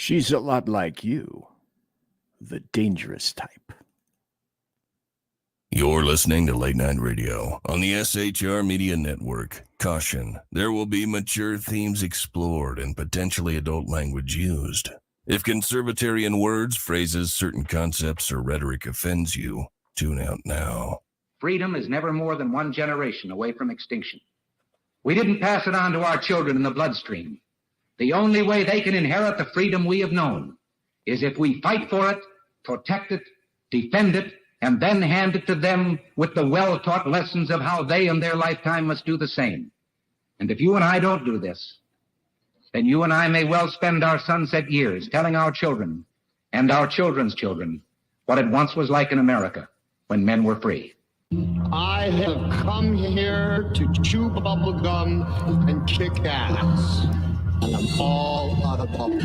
She's a lot like you, the dangerous type. You're listening to Late Night Radio on the SHR Media Network. Caution, there will be mature themes explored and potentially adult language used. If Conservatarian words, phrases, certain concepts, or rhetoric offends you, tune out now. Freedom is never more than one generation away from extinction. We didn't pass it on to our children in the bloodstream. The only way they can inherit the freedom we have known is if we fight for it, protect it, defend it, and then hand it to them with the well-taught lessons of how they in their lifetime must do the same. And if you and I don't do this, then you and I may well spend our sunset years telling our children and our children's children what it once was like in America when men were free. I have come here to chew bubble gum and kick ass. And I'm all out of bubble.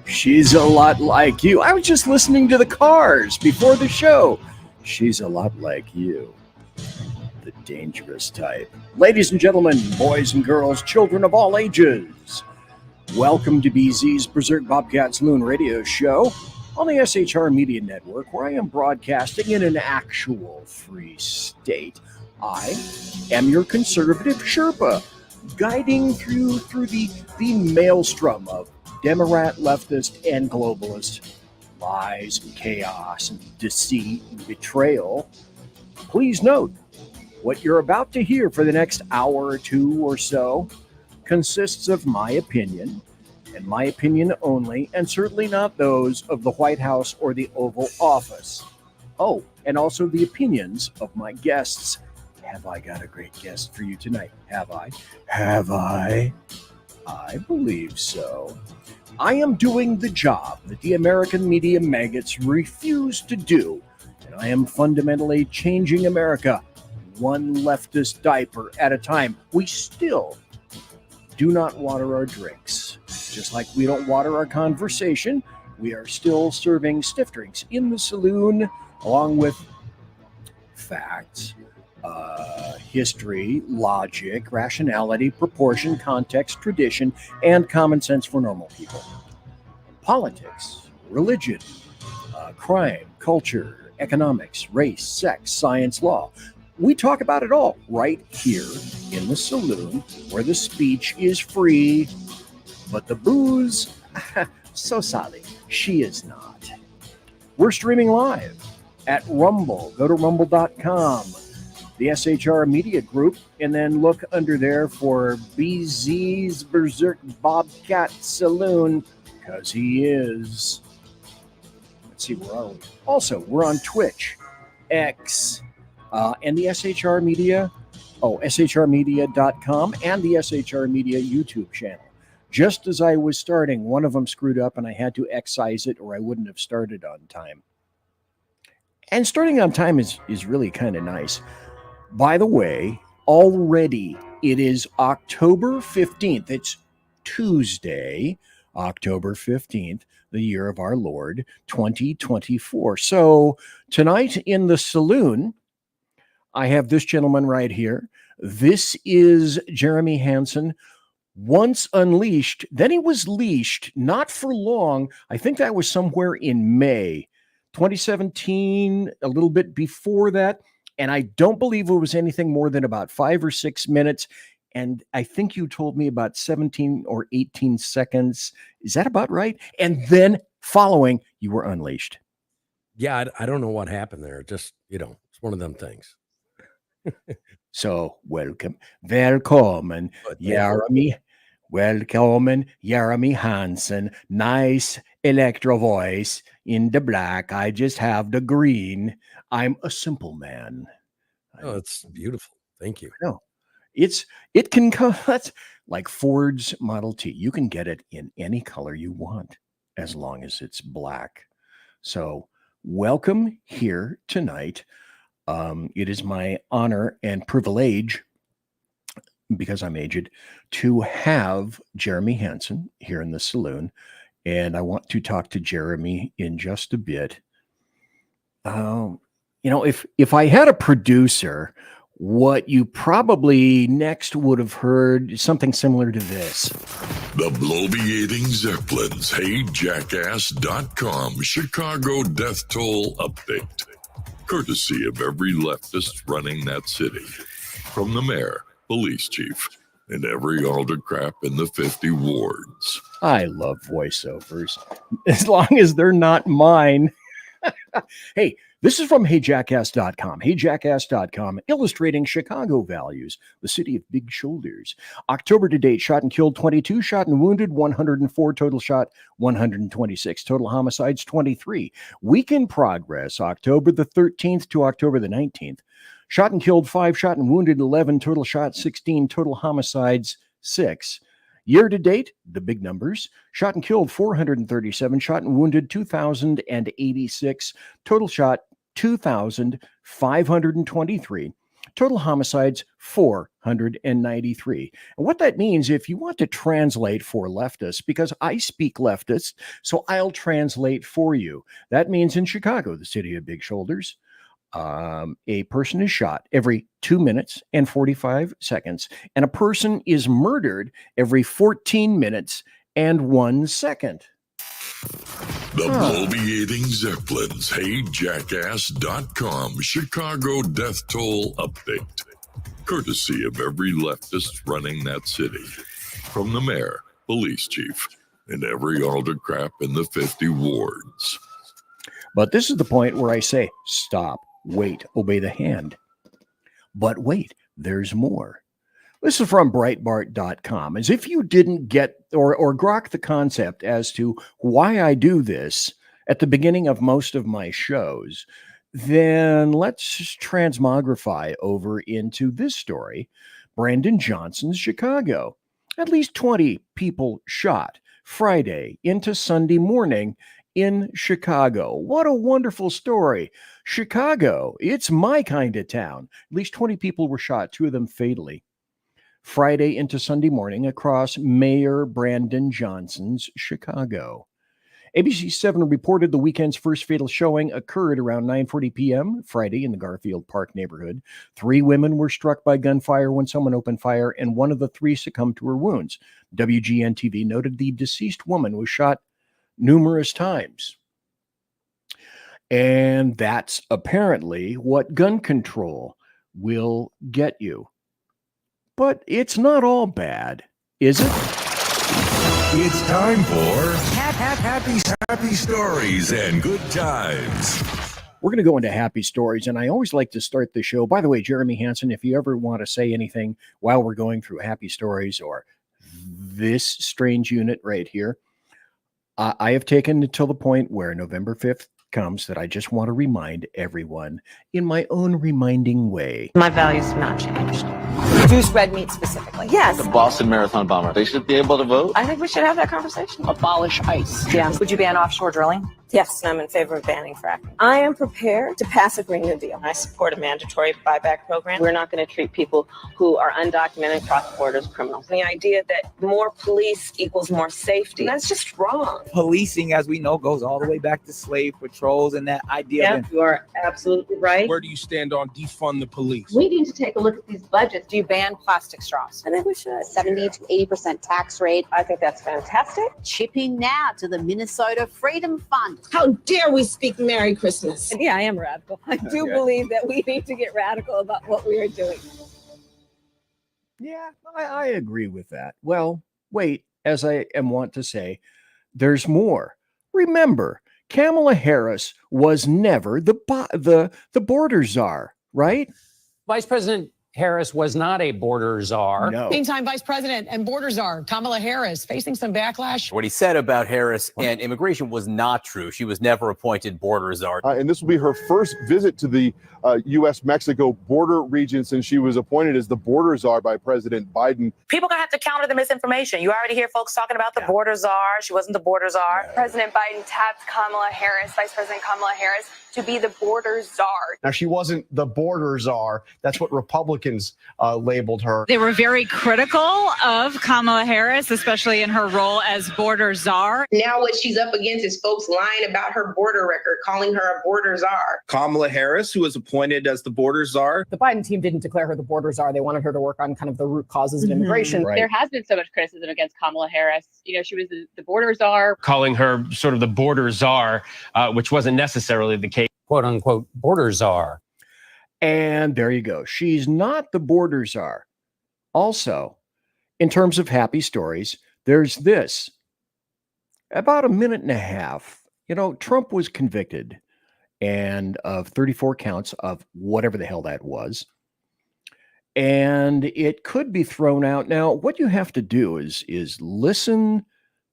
She's a lot like you. I was just listening to the Cars before the show. She's a lot like you, the dangerous type. Ladies and gentlemen, boys and girls, children of all ages, welcome to BZ's Berserk, Bobcat, Saloon radio show on the SHR Media Network, where I am broadcasting in an actual free state. I am your Conservative Sherpa, guiding through the maelstrom of Democrat, leftist, and globalist lies and chaos and deceit and betrayal. Please note, what you're about to hear for the next hour or two or so consists of my opinion, and my opinion only, and certainly not those of the White House or the Oval Office. Oh, and also the opinions of my guests. Have I got a great guest for you tonight? Have I? Have I? I believe so. I am doing the job that the American media maggots refuse to do, and I am fundamentally changing America one leftist diaper at a time. We still do not water our drinks. Just like we don't water our conversation, we are still serving stiff drinks in the saloon, along with facts, history, logic, rationality, proportion, context, tradition, and common sense for normal people. Politics, religion, crime, culture, economics, race, sex, science, law. We talk about it all right here in the saloon, where the speech is free, but the booze, so sorry, she is not. We're streaming live at Rumble. Go to rumble.com, the SHR Media Group, and then look under there for BZ's Berserk Bobcat Saloon, because he is. Let's see, where are we? Also, we're on Twitch, X, and the SHR Media, shrmedia.com, and the SHR Media YouTube channel. Just as I was starting, one of them screwed up and I had to excise it or I wouldn't have started on time. And starting on time is really kind of nice. By the way, already it is October 15th. It's Tuesday, October 15th, the year of our Lord, 2024. So tonight in the saloon, I have this gentleman right here. This is Jeremy Hanson. Once unleashed, then he was leashed, not for long. I think that was somewhere in May 2017, a little bit before that. And I don't believe it was anything more than about 5 or 6 minutes. And I think you told me about 17 or 18 seconds. Is that about right? And then following, you were unleashed. Yeah, I don't know what happened there. Just, it's one of them things. So welcome, Jeremy. Welcome, Jeremy Hanson. Nice electro voice in the black. I just have the green. I'm a simple man. Oh, it's beautiful. Thank you. No, it can come. That's like Ford's Model T. You can get it in any color you want, as long as it's black. So welcome here tonight. It is my honor and privilege, because I'm aged, to have Jeremy Hanson here in the saloon. And I want to talk to Jeremy in just a bit. If I had a producer, What you probably next would have heard something similar to this. The bloviating Zeppelins, HeyJackass.com Chicago death toll update. Courtesy of every leftist running that city. From the mayor, police chief, and every alder crap in the 50 wards. I love voiceovers, as long as they're not mine. Hey, this is from HeyJackass.com. HeyJackass.com, illustrating Chicago values, the city of big shoulders. October to date, shot and killed 22, shot and wounded 104, total shot 126, total homicides 23. Week in progress, October the 13th to October the 19th. Shot and killed 5, shot and wounded 11, total shot 16, total homicides 6. Year to date, the big numbers: shot and killed 437, shot and wounded 2,086, total shot 2,523, total homicides 493. And what that means, if you want to translate for leftists, because I speak leftist, so I'll translate for you. That means in Chicago, the city of big shoulders, a person is shot every 2 minutes and 45 seconds, and a person is murdered every 14 minutes and 1 second. The bloviating Zeppelins, HeyJackass.com Chicago death toll update. Courtesy of every leftist running that city. From the mayor, police chief, and every alder crap in the 50 wards. But this is the point where I say, stop. Wait, obey the hand. But wait, there's more. This is from Breitbart.com. As if you didn't get or grok the concept as to why I do this at the beginning of most of my shows, then let's transmogrify over into this story. Brandon Johnson's Chicago. At least 20 people shot Friday into Sunday morning in Chicago. What a wonderful story. Chicago, it's my kind of town. At least 20 people were shot, 2 of them fatally. Friday into Sunday morning across Mayor Brandon Johnson's Chicago. ABC 7 reported the weekend's first fatal showing occurred around 9:40 p.m. Friday in the Garfield Park neighborhood. 3 women were struck by gunfire when someone opened fire, and one of the 3 succumbed to her wounds. WGN-TV noted the deceased woman was shot numerous times. And that's apparently what gun control will get you. But it's not all bad, is it? It's time for happy stories and good times. We're going to go into happy stories, and I always like to start the show. By the way, Jeremy Hanson, if you ever want to say anything while we're going through happy stories or this strange unit right here, I have taken it to the point where November 5th comes that I just want to remind everyone in my own reminding way. My values have not changed. Reduce red meat specifically. Yes. The Boston Marathon bomber. They should be able to vote. I think we should have that conversation. Abolish ICE. Yeah. Would you ban offshore drilling? Yes, I'm in favor of banning fracking. I am prepared to pass a Green New Deal. I support a mandatory buyback program. We're not going to treat people who are undocumented cross borders criminals. The idea that more police equals more safety, that's just wrong. Policing, as we know, goes all the way back to slave patrols and that idea. Yeah, you are absolutely right. Where do you stand on defund the police? We need to take a look at these budgets. Do you ban plastic straws? I think we should. 70 to 80% tax rate. I think that's fantastic. Chipping now to the Minnesota Freedom Fund. How dare we speak Merry Christmas? Yeah, I am radical. I do believe that we need to get radical about what we are doing. Yeah, I agree with that. Well, wait, as I am wont to say, there's more. Remember, Kamala Harris was never the border czar, right? Vice President Harris was not a border czar. No. Meantime, Vice President and border czar Kamala Harris facing some backlash. What he said about Harris and immigration was not true. She was never appointed border czar. And this will be her first visit to the U.S.-Mexico border region since she was appointed as the border czar by President Biden. People going to have to counter the misinformation. You already hear folks talking about the border czar. She wasn't the border czar. President Biden tapped Kamala Harris, Vice President Kamala Harris, to be the border czar. Now, she wasn't the border czar. That's what Republicans labeled her. They were very critical of Kamala Harris, especially in her role as border czar. Now what she's up against is folks lying about her border record, calling her a border czar. Kamala Harris, who was appointed as the border czar. The Biden team didn't declare her the border czar. They wanted her to work on kind of the root causes of immigration. Right. There has been so much criticism against Kamala Harris. You know, she was the border czar. Calling her sort of the border czar, which wasn't necessarily the case. Quote unquote border czar. And there you go. She's not the border czar. Also, in terms of happy stories, there's this. About a minute and a half, Trump was convicted and of 34 counts of whatever the hell that was. And it could be thrown out. Now, what you have to do is listen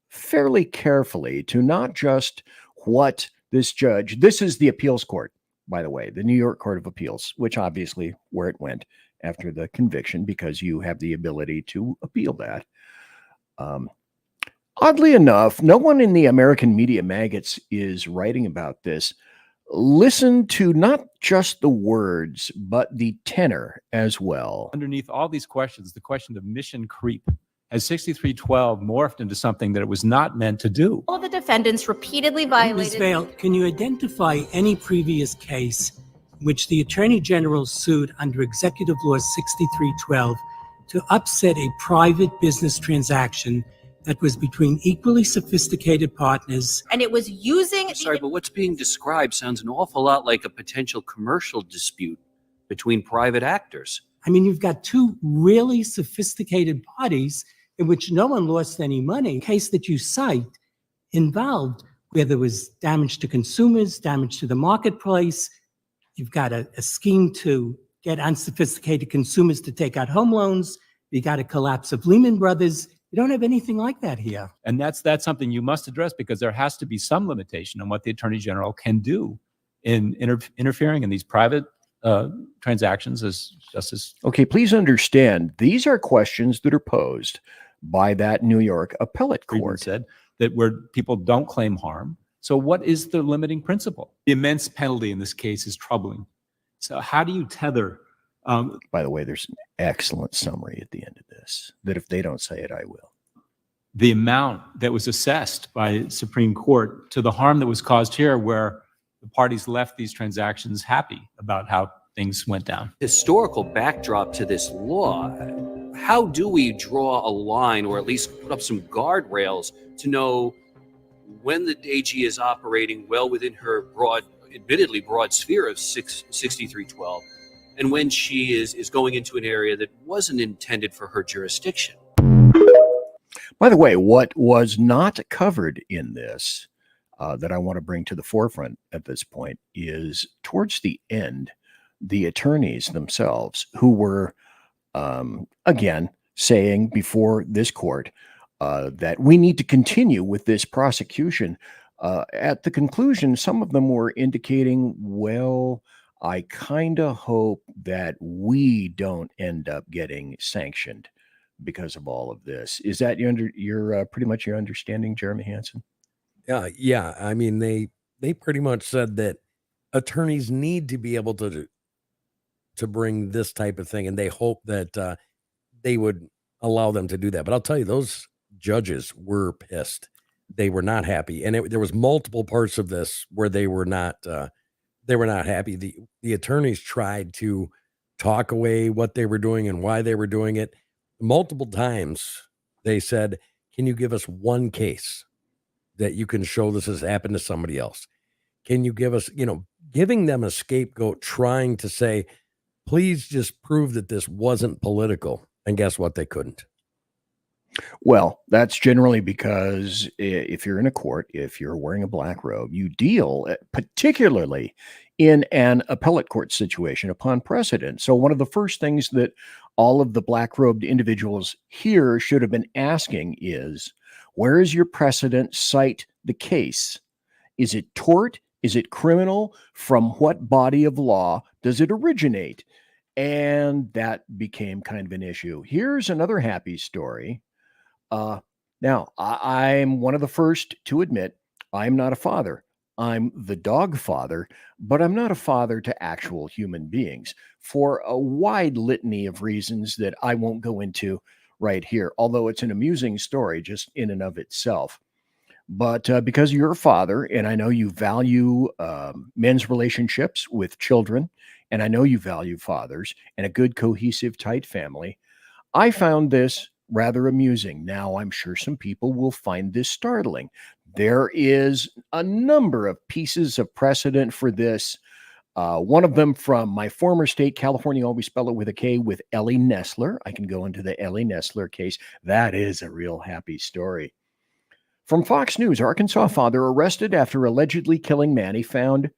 fairly carefully to not just what this judge, this is the appeals court, by the way, the New York Court of Appeals, which obviously where it went after the conviction, because you have the ability to appeal that. Oddly enough, no one in the American media maggots is writing about this. Listen to not just the words, but the tenor as well. Underneath all these questions, the question of mission creep has 6312 morphed into something that it was not meant to do. All the defendants repeatedly violated. Ms. Vail, can you identify any previous case in which the Attorney General sued under Executive Law 6312 to upset a private business transaction that was between equally sophisticated partners? And it was using... Sorry, but what's being described sounds an awful lot like a potential commercial dispute between private actors. I mean, you've got two really sophisticated parties in which no one lost any money. The case that you cite involved where there was damage to consumers, damage to the marketplace. You've got a scheme to get unsophisticated consumers to take out home loans. You got a collapse of Lehman Brothers. You don't have anything like that here. And that's something you must address, because there has to be some limitation on what the Attorney General can do in interfering in these private transactions as Justice. Okay, please understand, these are questions that are posed by that New York appellate court. Said that where people don't claim harm. So what is the limiting principle? The immense penalty in this case is troubling. So how do you tether? By the way, there's an excellent summary at the end of this, that if they don't say it, I will. The amount that was assessed by Supreme Court to the harm that was caused here, where the parties left these transactions happy about how things went down. Historical backdrop to this law. How do we draw a line, or at least put up some guardrails to know when the AG is operating well within her admittedly broad sphere of 6312, and when she is going into an area that wasn't intended for her jurisdiction? By the way, what was not covered in this that I want to bring to the forefront at this point is towards the end, the attorneys themselves who were, again, saying before this court that we need to continue with this prosecution. At the conclusion, some of them were indicating, well, I kind of hope that we don't end up getting sanctioned because of all of this. Is that your pretty much your understanding, Jeremy Hanson? Yeah. I mean, they pretty much said that attorneys need to be able to bring this type of thing, and they hope that they would allow them to do that. But I'll tell you, those judges were pissed. They were not happy, and there was multiple parts of this where they were not happy. The attorneys tried to talk away what they were doing and why they were doing it. Multiple times they said, can you give us one case that you can show this has happened to somebody else? Can you give us, giving them a scapegoat, trying to say, please just prove that this wasn't political. And guess what? They couldn't. Well, that's generally because if you're in a court, if you're wearing a black robe, you deal particularly in an appellate court situation upon precedent. So one of the first things that all of the black robed individuals here should have been asking is, where is your precedent? Cite the case. Is it tort? Is it criminal? From what body of law does it originate? And that became kind of an issue. Here's another happy story. Now, I'm one of the first to admit I'm not a father. I'm the dog father, but I'm not a father to actual human beings for a wide litany of reasons that I won't go into right here, although it's an amusing story just in and of itself. But because you're a father, and I know you value men's relationships with children, and I know you value fathers and a good, cohesive, tight family, I found this rather amusing. Now, I'm sure some people will find this startling. There is a number of pieces of precedent for this. One of them from my former state, California, always spell it with a K, with Ellie Nessler. I can go into the Ellie Nessler case. That is a real happy story. From Fox News, Arkansas father arrested after allegedly killing man he found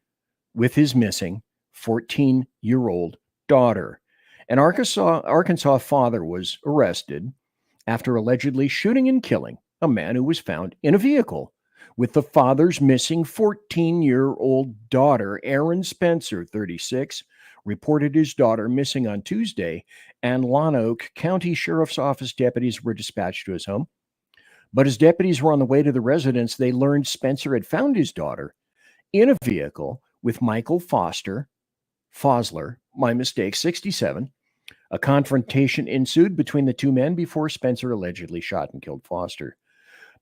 with his missing 14-year-old daughter. An Arkansas father was arrested after allegedly shooting and killing a man who was found in a vehicle with the father's missing 14-year-old daughter. Aaron Spencer, 36, reported his daughter missing on Tuesday, and Lonoke County Sheriff's Office deputies were dispatched to his home. But as deputies were on the way to the residence, they learned Spencer had found his daughter in a vehicle with Michael Fosler, my mistake, 67. A confrontation ensued between the two men before Spencer allegedly shot and killed Foster.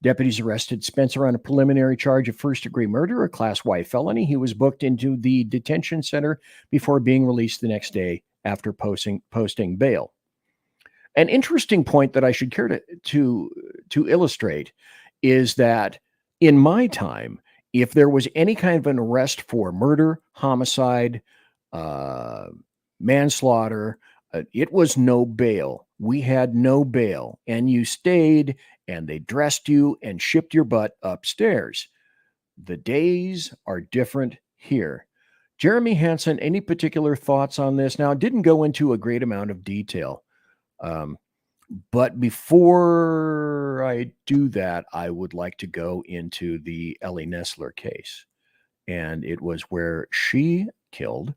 Deputies arrested Spencer on a preliminary charge of first-degree murder, a Class Y felony. He was booked into the detention center before being released the next day after posting bail. An interesting point that I should care to illustrate is that in my time, if there was any kind of an arrest for murder, homicide, manslaughter, it was no bail. We had no bail, and you stayed, and they dressed you and shipped your butt upstairs. The days are different here. Jeremy Hanson, any particular thoughts on this? Now, it didn't go into a great amount of detail. But before I do that, I would like to go into the Ellie Nessler case. And it was where she killed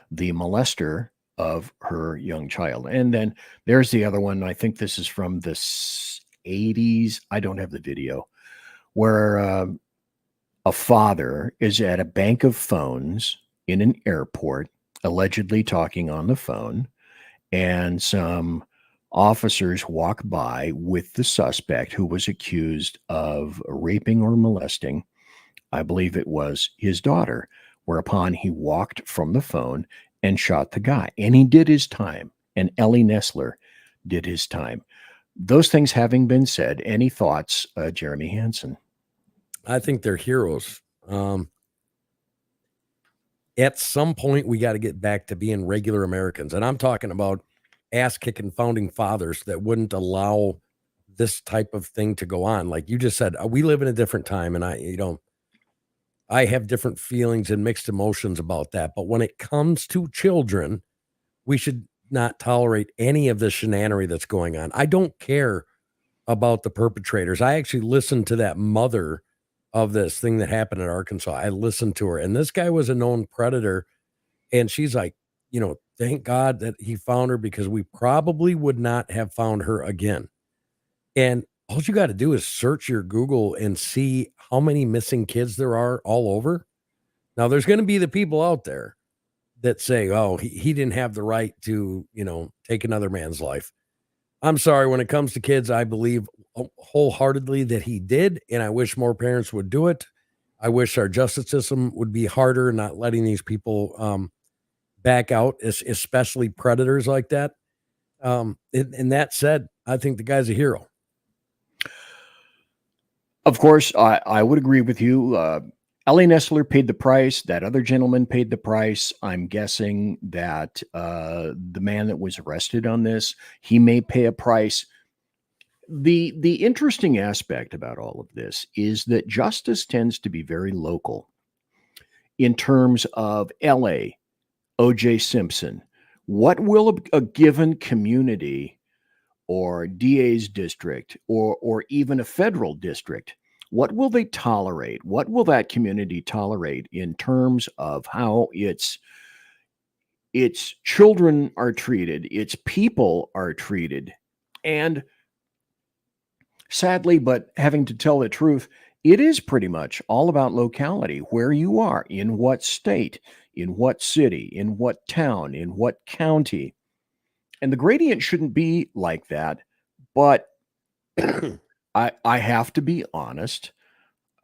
the molester of her young child. And then there's the other one. I think this is from the 80s. I don't have the video, where a father is at a bank of phones in an airport, allegedly talking on the phone, and some officers walk by with the suspect who was accused of raping or molesting, I believe it was his daughter, whereupon he walked from the phone and shot the guy. And he did his time. And Ellie Nessler did his time. Those things having been said, any thoughts, Jeremy Hanson? I think they're heroes. At some point, we got to get back to being regular Americans. And I'm talking about ass-kicking founding fathers that wouldn't allow this type of thing to go on. Like you just said, we live in a different time, and I have different feelings and mixed emotions about that. But when it comes to children, we should not tolerate any of the shenanery that's going on. I don't care about the perpetrators. I actually listened to that mother of this thing that happened in Arkansas. I listened to her, and this guy was a known predator. And she's like, thank God that he found her, because we probably would not have found her again. And all you got to do is search your Google and see how many missing kids there are all over. Now, there's going to be the people out there that say, oh, he didn't have the right to, take another man's life. I'm sorry. When it comes to kids, I believe wholeheartedly that he did. And I wish more parents would do it. I wish our justice system would be harder, not letting these people back out, especially predators like that. And that said, I think the guy's a hero. Of course, I would agree with you. Ellie Nessler paid the price. That other gentleman paid the price. I'm guessing that the man that was arrested on this, he may pay a price. The interesting aspect about all of this is that justice tends to be very local in terms of LA, O.J. Simpson. What will a given community or DA's district or even a federal district, what will they tolerate? What will that community tolerate in terms of how its children are treated, its people are treated? And sadly, but having to tell the truth, it is pretty much all about locality, where you are, in what state, in what city, in what town, in what county. And the gradient shouldn't be like that, but I have to be honest.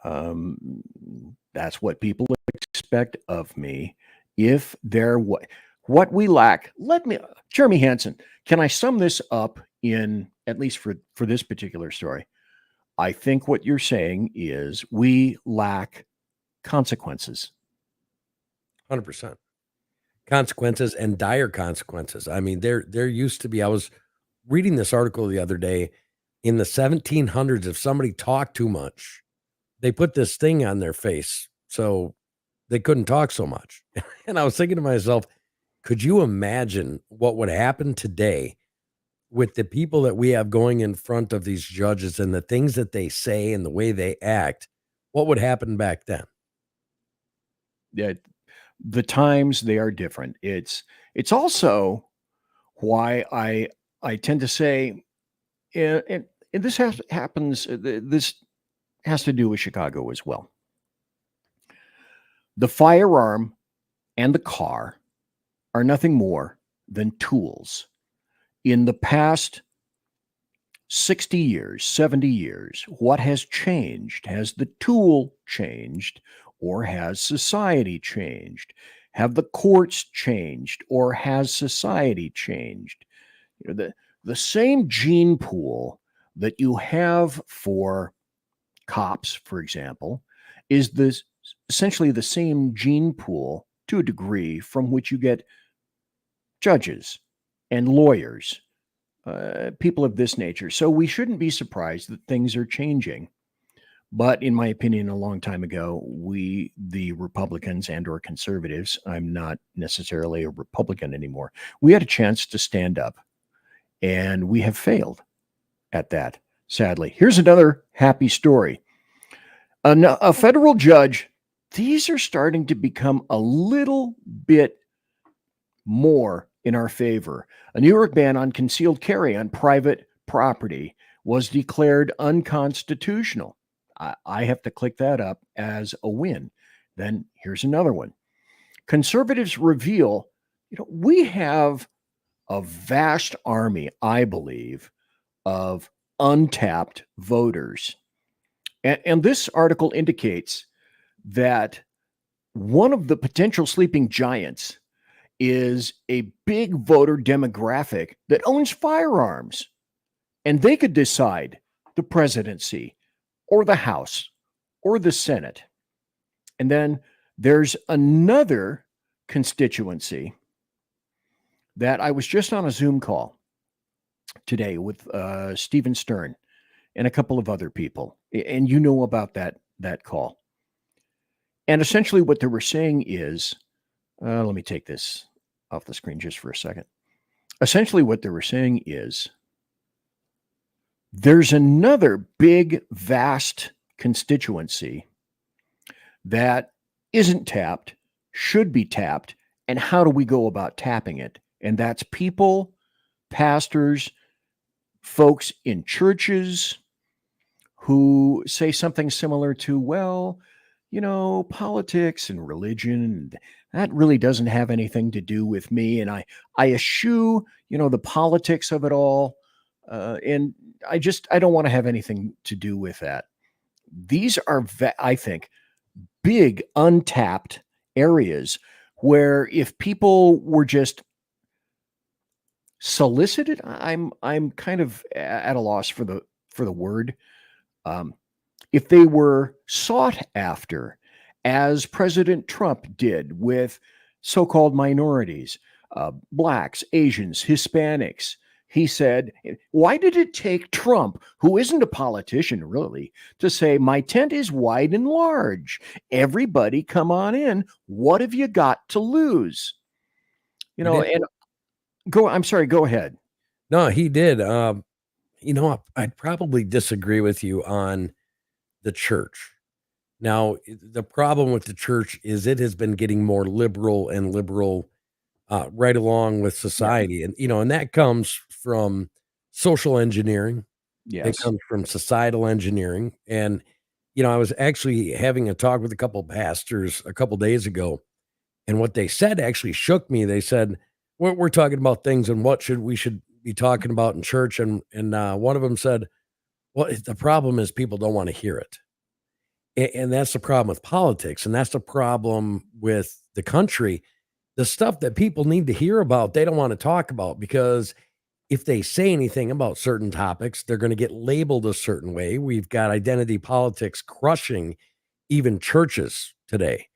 That's what people expect of me. If they're what we lack, Jeremy Hanson, can I sum this up in, at least for this particular story? I think what you're saying is we lack consequences. 100%. Consequences, and dire consequences. I mean, there used to be, I was reading this article the other day, in the 1700s, if somebody talked too much, they put this thing on their face so they couldn't talk so much. And I was thinking to myself, could you imagine what would happen today with the people that we have going in front of these judges and the things that they say and the way they act? What would happen back then? Yeah, the times, they are different. It's also why I tend to say, and this happens. This has to do with Chicago as well. The firearm and the car are nothing more than tools. In the past 60 years, 70 years, what has changed? Has the tool changed, or has society changed? Have the courts changed, or has society changed? You know, the same gene pool that you have for cops, for example, is essentially the same gene pool to a degree from which you get judges and lawyers, people of this nature. So we shouldn't be surprised that things are changing. But in my opinion, a long time ago, we, the Republicans and or conservatives, I'm not necessarily a Republican anymore, we had a chance to stand up, and we have failed at that, sadly. Here's another happy story. A federal judge, these are starting to become a little bit more in our favor. A New York ban on concealed carry on private property was declared unconstitutional. I have to click that up as a win. Then here's another one. Conservatives reveal, we have a vast army, I believe, of untapped voters. And this article indicates that one of the potential sleeping giants is a big voter demographic that owns firearms, and they could decide the presidency or the House or the Senate. And then there's another constituency that I was just on a Zoom call today with Stephen Stern and a couple of other people, and you know about that call. And essentially what they were saying is, let me take this off the screen just for a second. Essentially what they were saying is, there's another big, vast constituency that isn't tapped, should be tapped, and how do we go about tapping it? And that's people, pastors, folks in churches who say something similar to, well, politics and religion, that really doesn't have anything to do with me. And I eschew, the politics of it all. And I don't want to have anything to do with that. These are, I think, big untapped areas where if people were just solicited, I'm kind of at a loss for the word. If they were sought after, as President Trump did with so-called minorities, blacks, Asians, Hispanics, he said, why did it take Trump, who isn't a politician really, to say, my tent is wide and large. Everybody come on in. What have you got to lose? And I'm sorry, go ahead. No, he did. I'd probably disagree with you on the church. Now, the problem with the church is it has been getting more liberal and liberal right along with society. Yeah. And that comes from social engineering. Yes. It comes from societal engineering. And I was actually having a talk with a couple pastors a couple days ago, and what they said actually shook me. They said, we're talking about things and what we should be talking about in church. And one of them said, well, the problem is people don't want to hear it. And that's the problem with politics. And that's the problem with the country. The stuff that people need to hear about, they don't want to talk about, because if they say anything about certain topics, they're going to get labeled a certain way. We've got identity politics crushing even churches today.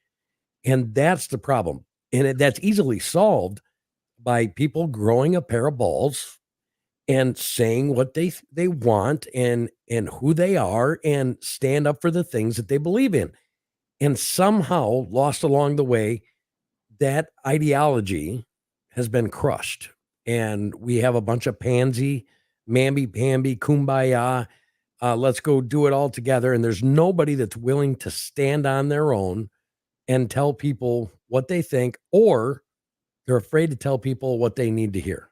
And that's the problem. And that's easily solved by people growing a pair of balls and saying what they want and who they are, and stand up for the things that they believe in. And somehow, lost along the way, that ideology has been crushed. And we have a bunch of pansy, mamby-pamby, kumbaya, let's go do it all together. And there's nobody that's willing to stand on their own and tell people what they think, or they're afraid to tell people what they need to hear.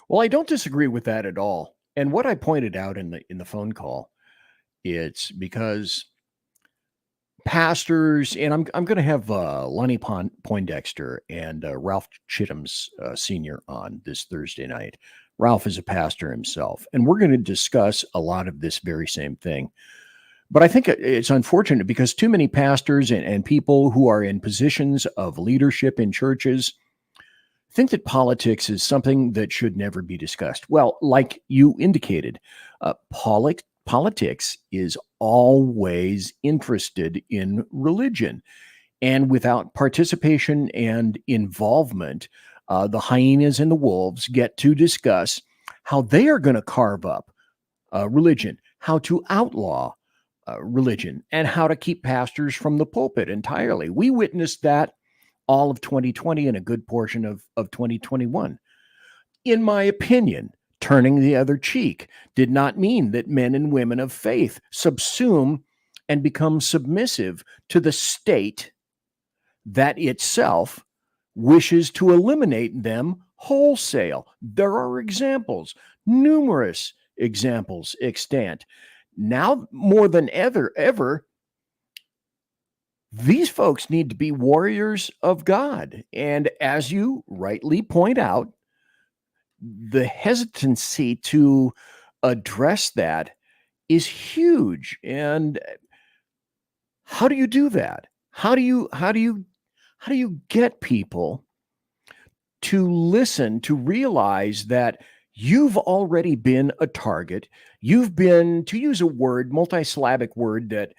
Well, I don't disagree with that at all. And what I pointed out in the phone call, it's because pastors, and I'm going to have Lonnie Poindexter and Ralph Chittum's Sr. on this Thursday night. Ralph is a pastor himself, and we're going to discuss a lot of this very same thing. But I think it's unfortunate because too many pastors and people who are in positions of leadership in churches think that politics is something that should never be discussed. Well, like you indicated, politics is always interested in religion. And without participation and involvement, the hyenas and the wolves get to discuss how they are going to carve up religion, how to outlaw religion, and how to keep pastors from the pulpit entirely. We witnessed that all of 2020 and a good portion of 2021. In my opinion, turning the other cheek did not mean that men and women of faith subsume and become submissive to the state that itself wishes to eliminate them wholesale. There are examples, numerous examples extant. Now more than ever, these folks need to be warriors of God. And as you rightly point out, the hesitancy to address that is huge. And how do you do that? How do you get people to listen, to realize that you've already been a target? You've been, to use a word, multisyllabic word that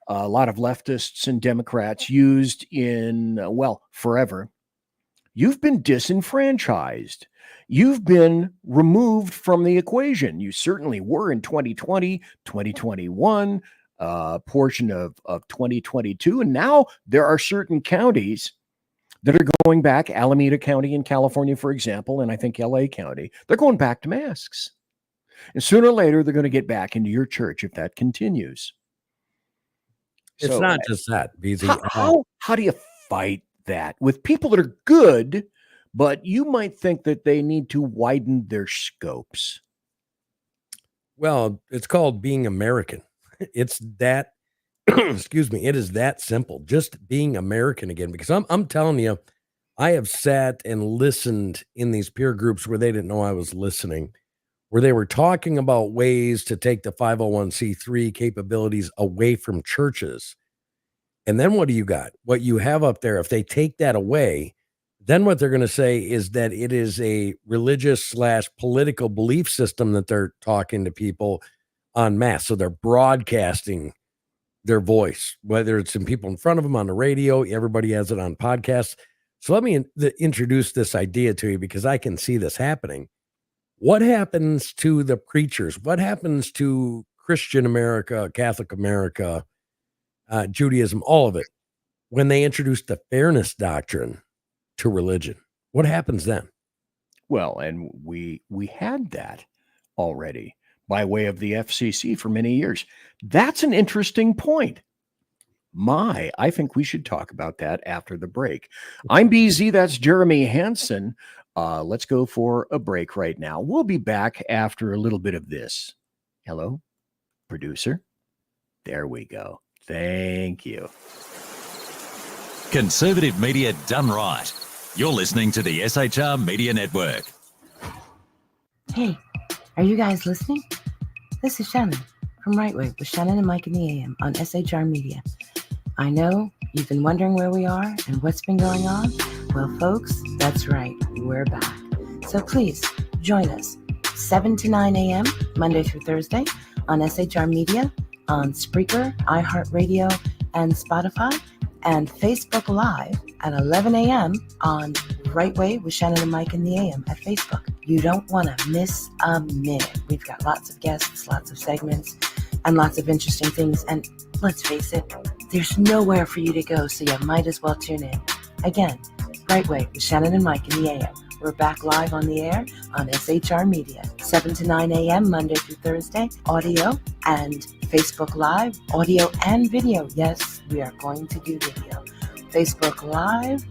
a lot of leftists and Democrats used in, forever. You've been disenfranchised. You've been removed from the equation. You certainly were in 2020, 2021, portion of 2022. And now there are certain counties that are going back, Alameda County in California, for example, and I think LA County, they're going back to masks. And sooner or later, they're going to get back into your church if that continues. It's not just that, BZ. How do you fight that with people that are good, but you might think that they need to widen their scopes? Well, it's called being American. It's that, excuse me, it is that simple. Just being American again, because I'm telling you, I have sat and listened in these peer groups where they didn't know I was listening, where they were talking about ways to take the 501c3 capabilities away from churches. And then what do you got? What you have up there, if they take that away, then what they're going to say is that it is a religious / political belief system that they're talking to people en masse. So they're broadcasting their voice, whether it's in people in front of them on the radio, everybody has it on podcasts. So let me introduce this idea to you, because I can see this happening. What happens to the preachers? What happens to Christian America, Catholic America, Judaism, all of it, when they introduce the fairness doctrine to religion? What happens then? Well, and we had that already by way of the FCC for many years. That's an interesting point. I think we should talk about that after the break. I'm BZ, that's Jeremy Hanson. Let's go for a break right now. We'll be back after a little bit of this. Hello, producer. There we go. Thank you. Conservative media done right. You're listening to the SHR Media Network. Hey, are you guys listening? This is Shannon from Right Way with Shannon and Mike in the AM on SHR Media. I know you've been wondering where we are and what's been going on. Well, folks, that's right. We're back. So please join us 7 to 9 a.m. Monday through Thursday on SHR Media, on Spreaker, iHeartRadio, and Spotify, and Facebook Live at 11 a.m. on Right Way with Shannon and Mike in the AM at Facebook. You don't want to miss a minute. We've got lots of guests, lots of segments, and lots of interesting things. And let's face it, there's nowhere for you to go, so you might as well tune in. Again, Right Way with Shannon and Mike in the AM. We're back live on the air on SHR Media, 7 to 9 a.m. Monday through Thursday, audio and Facebook Live, audio and video. Yes, we are going to do video. Facebook Live,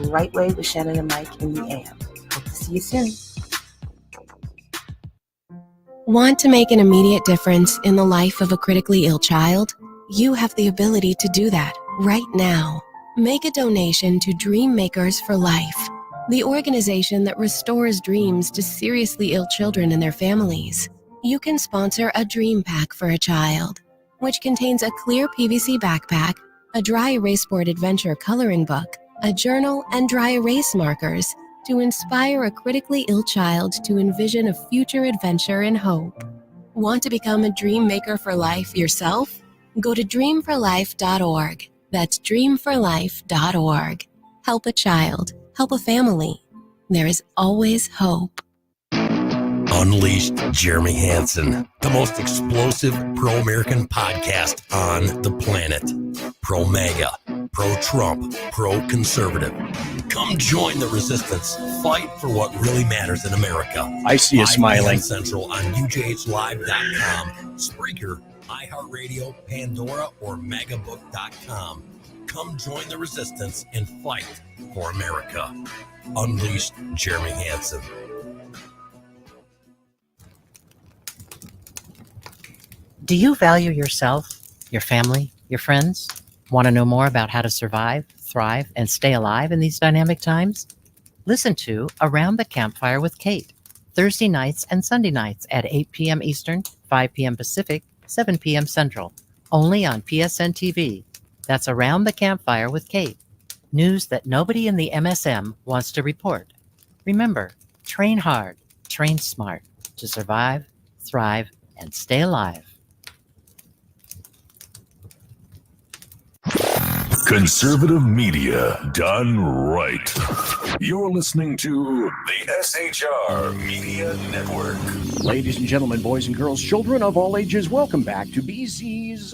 Right Way with Shannon and Mike in the AM. Hope to see you soon. Want to make an immediate difference in the life of a critically ill child? You have the ability to do that right now. Make a donation to Dream Makers for Life, the organization that restores dreams to seriously ill children and their families. You can sponsor a dream pack for a child, which contains a clear PVC backpack, a dry erase board adventure coloring book, a journal, and dry erase markers to inspire a critically ill child to envision a future adventure and hope. Want to become a dream maker for life yourself? Go to dreamforlife.org. That's dreamforlife.org. Help a child. Help a family. There is always hope. Unleashed Jeremy Hanson, the most explosive pro-American podcast on the planet. Pro-MAGA, pro-Trump, pro-conservative. Come join the resistance. Fight for what really matters in America. I see you smiling. Central on UJHlive.com, Spreaker, iHeartRadio, Pandora, or MAGAbook.com. Come join the resistance and fight for America. Unleashed Jeremy Hanson. Do you value yourself, your family, your friends? Want to know more about how to survive, thrive, and stay alive in these dynamic times? Listen to Around the Campfire with Kate, Thursday nights and Sunday nights at 8 p.m. Eastern, 5 p.m. Pacific, 7 p.m. Central, only on PSN TV. That's Around the Campfire with Kate. News that nobody in the MSM wants to report. Remember, train hard, train smart to survive, thrive, and stay alive. Conservative media done right. You're listening to the SHR Media Network. Ladies and gentlemen, boys and girls, children of all ages, welcome back to BZ's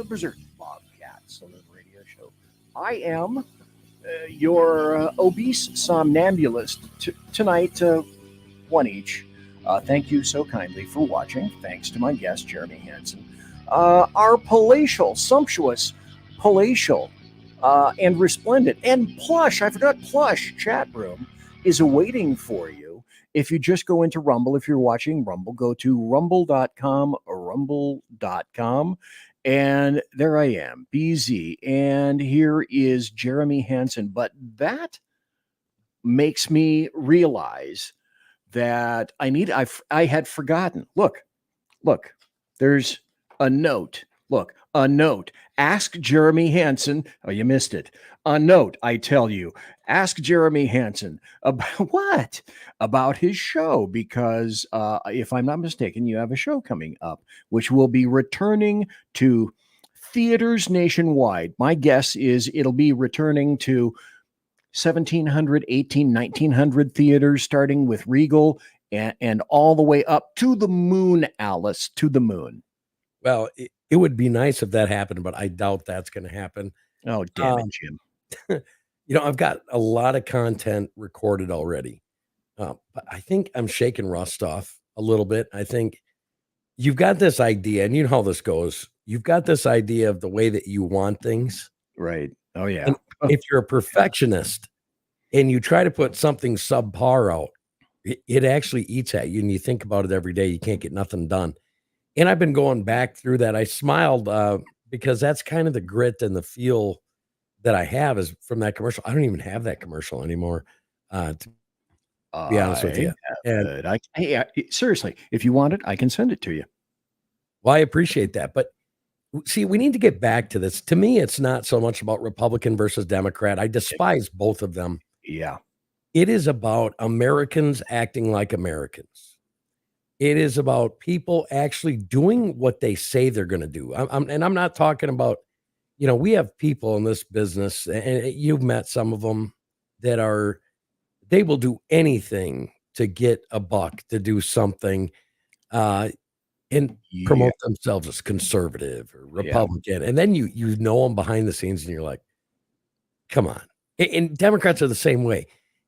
Berserk Bobcat Saloon radio show. I am your obese somnambulist tonight, one each. Thank you so kindly for watching. Thanks to my guest, Jeremy Hanson. Our palatial, sumptuous, palatial, and resplendent and plush, I forgot plush chat room is awaiting for you. If you just go into Rumble, if you're watching Rumble, go to rumble.com, and there I am, BZ, and here is Jeremy Hanson. But that makes me realize that I had forgotten. Look, there's a note. Look, a note. Ask Jeremy Hanson. Oh, you missed it. A note, I tell you. Ask Jeremy Hanson about what? About his show, because if I'm not mistaken, you have a show coming up, which will be returning to theaters nationwide. My guess is it'll be returning to 1700, 18, 1900 theaters, starting with Regal and all the way up to the moon, Alice, to the moon. Well, it would be nice if that happened, but I doubt that's going to happen. Oh, damn it, Jim. I've got a lot of content recorded already. But I think I'm shaking rust off a little bit. I think you've got this idea, and you know how this goes. You've got this idea of the way that you want things. Right. Oh, yeah. And if you're a perfectionist and you try to put something subpar out, it actually eats at you, and you think about it every day. You can't get nothing done. And I've been going back through that. I smiled because that's kind of the grit and the feel that I have is from that commercial. I don't even have that commercial anymore, to be honest with you. And Seriously, if you want it, I can send it to you. well, I appreciate that. But see, we need to get back to this. To me, it's not so much about Republican versus Democrat. I despise both of them. Yeah. It is about Americans acting like Americans. It is about people actually doing what they say they're going to do. I'm not talking about, we have people in this business, and you've met some of them that they will do anything to get a buck, to do something, and promote themselves as conservative or Republican. And then you know them behind the scenes and you're like, come on. And Democrats are the same way.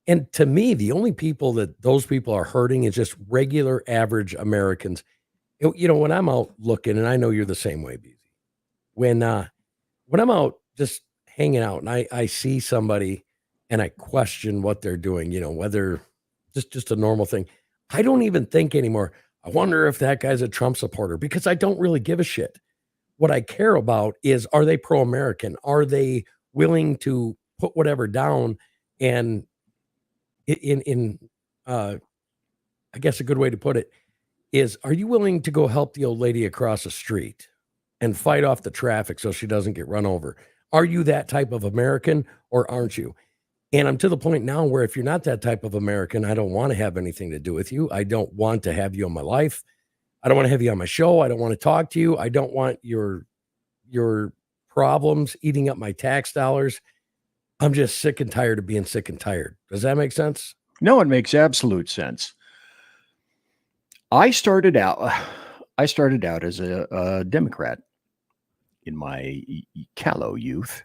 And to me, the only people that those people are hurting is just regular average Americans. When I'm out looking, and I know you're the same way, BZ, when I'm out just hanging out and I see somebody and I question what they're doing, whether just a normal thing, I don't even think anymore, I wonder if that guy's a Trump supporter, because I don't really give a shit. What I care about is, are they pro-American? Are they willing to put whatever down? And I guess a good way to put it is, are you willing to go help the old lady across the street and fight off the traffic so she doesn't get run over? Are you that type of American, or aren't you? And I'm to the point now where if you're not that type of American, I don't want to have anything to do with you. I don't want to have you in my life. I don't want to have you on my show. I don't want to talk to you. I don't want your problems eating up my tax dollars. I'm just sick and tired of being sick and tired. Does that make sense? No, it makes absolute sense. I started out as a Democrat in my callow youth,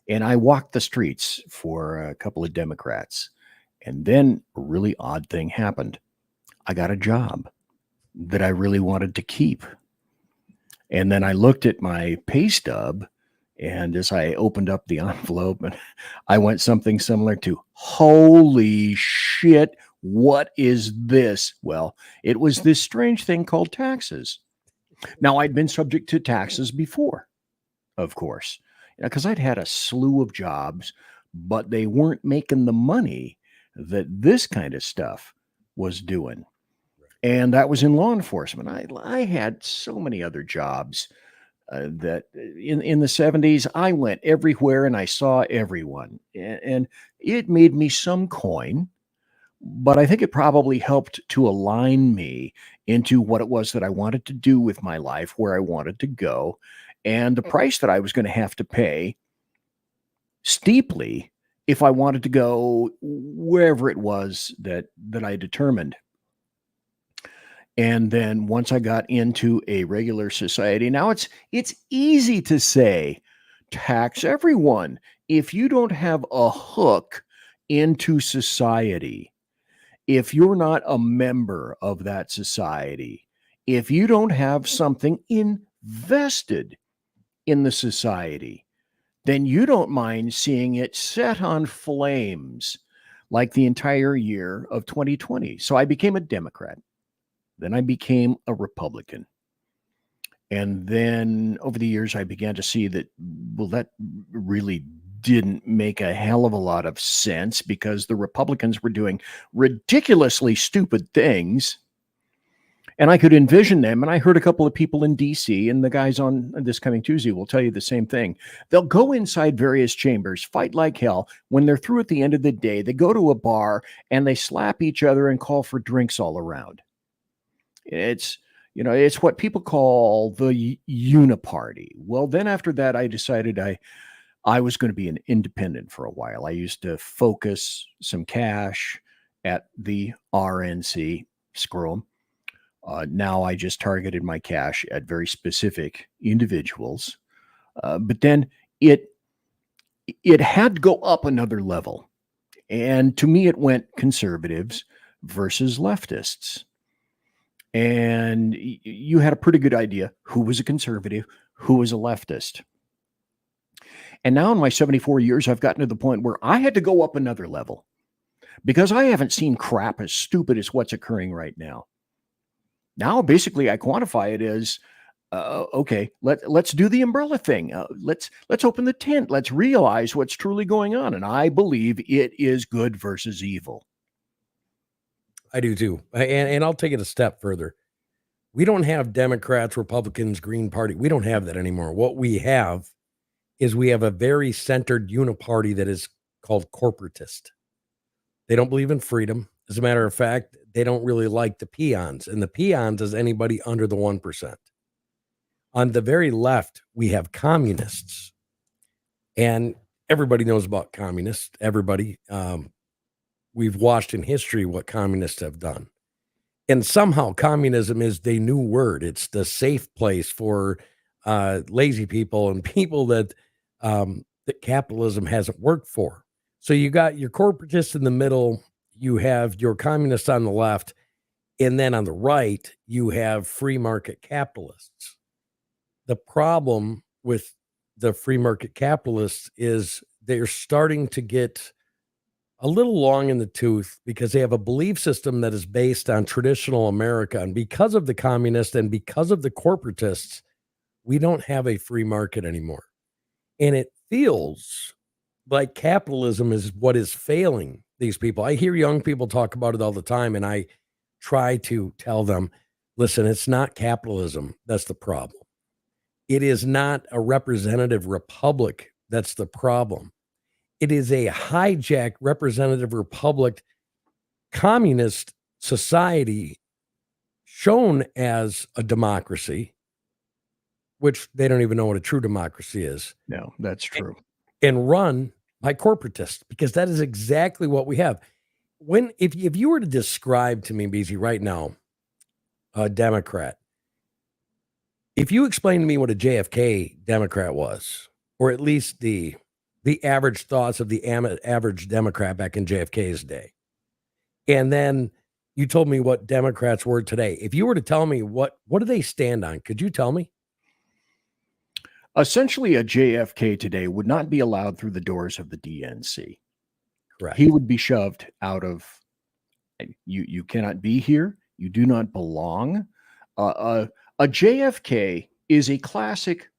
and I walked the streets for a couple of Democrats. And then a really odd thing happened. I got a job that I really wanted to keep. And then I looked at my pay stub, and as I opened up the envelope, and I went something similar to, holy shit, what is this? Well, it was this strange thing called taxes. Now, I'd been subject to taxes before, of course, because I'd had a slew of jobs, but they weren't making the money that this kind of stuff was doing. And that was in law enforcement. I had so many other jobs that in the 70s, I went everywhere and I saw everyone. And it made me some coin, but I think it probably helped to align me into what it was that I wanted to do with my life, where I wanted to go, and the price that I was going to have to pay steeply if I wanted to go wherever it was that I determined. And then once I got into a regular society, now it's easy to say tax everyone. If you don't have a hook into society, if you're not a member of that society, if you don't have something invested in the society, then you don't mind seeing it set on flames like the entire year of 2020. So I became a Democrat. Then I became a Republican. And then over the years, I began to see that, well, that really didn't make a hell of a lot of sense, because the Republicans were doing ridiculously stupid things. And I could envision them. And I heard a couple of people in DC, and the guys on this coming Tuesday will tell you the same thing. They'll go inside various chambers, fight like hell. When they're through at the end of the day, they go to a bar and they slap each other and call for drinks all around. It's what people call the uniparty. Well, then after that, I decided I was going to be an independent for a while. I used to focus some cash at the RNC, screw 'em. Now I just targeted my cash at very specific individuals. But then it had to go up another level. And to me, it went conservatives versus leftists. And you had a pretty good idea who was a conservative, who was a leftist. And now in my 74 years, I've gotten to the point where I had to go up another level, because I haven't seen crap as stupid as what's occurring right now. Now, basically, I quantify it as okay. Let's do the umbrella thing. Let's open the tent. Let's realize what's truly going on. And I believe it is good versus evil. I do too. And I'll take it a step further. We don't have Democrats, Republicans, Green Party. We don't have that anymore. What we have is we have a very centered uniparty that is called corporatist. They don't believe in freedom. As a matter of fact, they don't really like the peons. And the peons is anybody under the 1%. On the very left, we have communists. And everybody knows about communists. Everybody. We've watched in history what communists have done. And somehow communism is the new word. It's the safe place for lazy people and people that capitalism hasn't worked for. So you got your corporatists in the middle, you have your communists on the left, and then on the right, you have free market capitalists. The problem with the free market capitalists is they're starting to get a little long in the tooth because they have a belief system that is based on traditional America. And because of the communists and because of the corporatists, we don't have a free market anymore. And it feels like capitalism is what is failing these people. I hear young people talk about it all the time, and I try to tell them, listen, it's not capitalism that's the problem. It is not a representative republic that's the problem. It is a hijacked representative republic communist society shown as a democracy, which they don't even know what a true democracy is. No, that's true. And run by corporatists, because that is exactly what we have. If you were to describe to me, BZ, right now, a Democrat, if you explain to me what a JFK Democrat was, or at least the average thoughts of the average Democrat back in JFK's day, and then you told me what Democrats were today, if you were to tell me what do they stand on, could you tell me? Essentially, a JFK today would not be allowed through the doors of the DNC. Correct. He would be shoved out of, you cannot be here. You do not belong. A JFK is a classic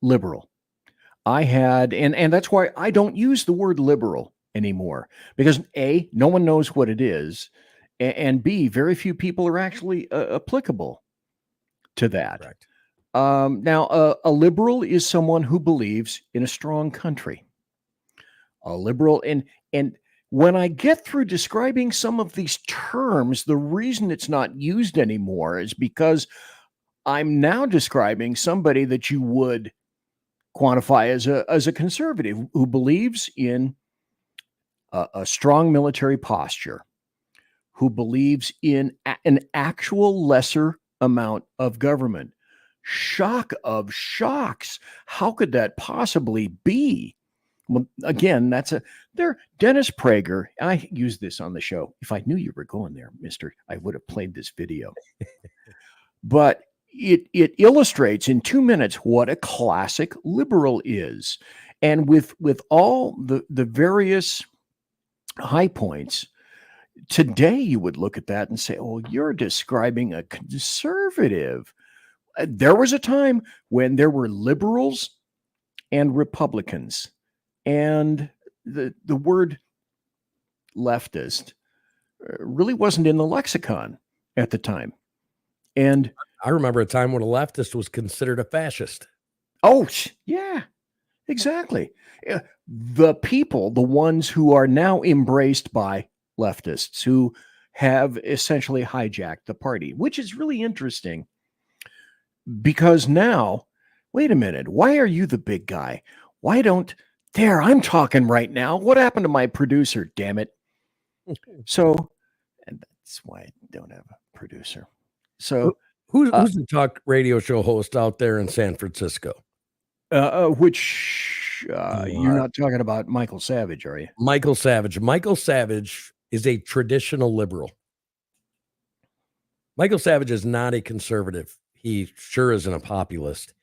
liberal. I had, and that's why I don't use the word liberal anymore, because A, no one knows what it is, and B, very few people are actually applicable to that. Correct. Now, a liberal is someone who believes in a strong country. A liberal, and when I get through describing some of these terms, the reason it's not used anymore is because I'm now describing somebody that you would quantify as a conservative who believes in a strong military posture, who believes in an actual lesser amount of government. Shock of shocks. How could that possibly be? Well, again, they're Dennis Prager. I used this on the show. If I knew you were going there, mister, I would have played this video. But it illustrates in 2 minutes what a classic liberal is. And with all the various high points, today you would look at that and say, oh, you're describing a conservative. There was a time when there were liberals and Republicans, and the word leftist really wasn't in the lexicon at the time. And I remember a time when a leftist was considered a fascist. Oh, yeah, exactly. The people, the ones who are now embraced by leftists, who have essentially hijacked the party, which is really interesting. Because now, wait a minute, why are you the big guy? Why don't, there, I'm talking right now. What happened to my producer, damn it? So, and that's why I don't have a producer. So, who's the talk radio show host out there in San Francisco? Which you're not talking about Michael Savage, are you? Michael Savage. Michael Savage is a traditional liberal. Michael Savage is not a conservative. He sure isn't a populist.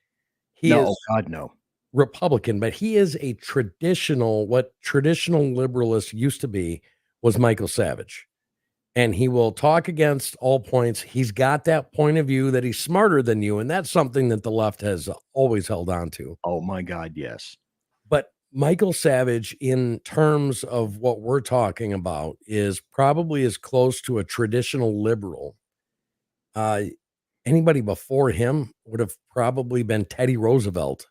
No, God, no. Republican, but he is a traditional, what traditional liberalists used to be was Michael Savage. and he will talk against all points. He's got that point of view that he's smarter than you, and that's something that the left has always held on to. Oh my God, yes. But Michael Savage, in terms of what we're talking about, is probably as close to a traditional liberal. Anybody before him would have probably been Teddy Roosevelt,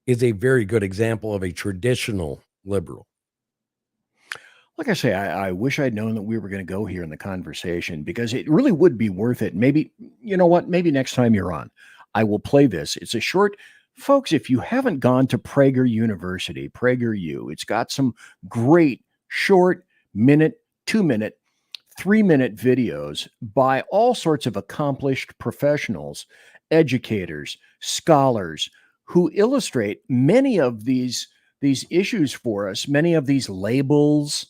is a very good example of a traditional liberal. Like I say, I wish I'd known that we were going to go here in the conversation, because it really would be worth it. Maybe, you know what? Maybe next time you're on, I will play this. It's a short, folks, if you haven't gone to Prager University, PragerU, it's got some great short minute, 2-minute, 3-minute videos by all sorts of accomplished professionals, educators, scholars, who illustrate many of these issues for us, many of these labels,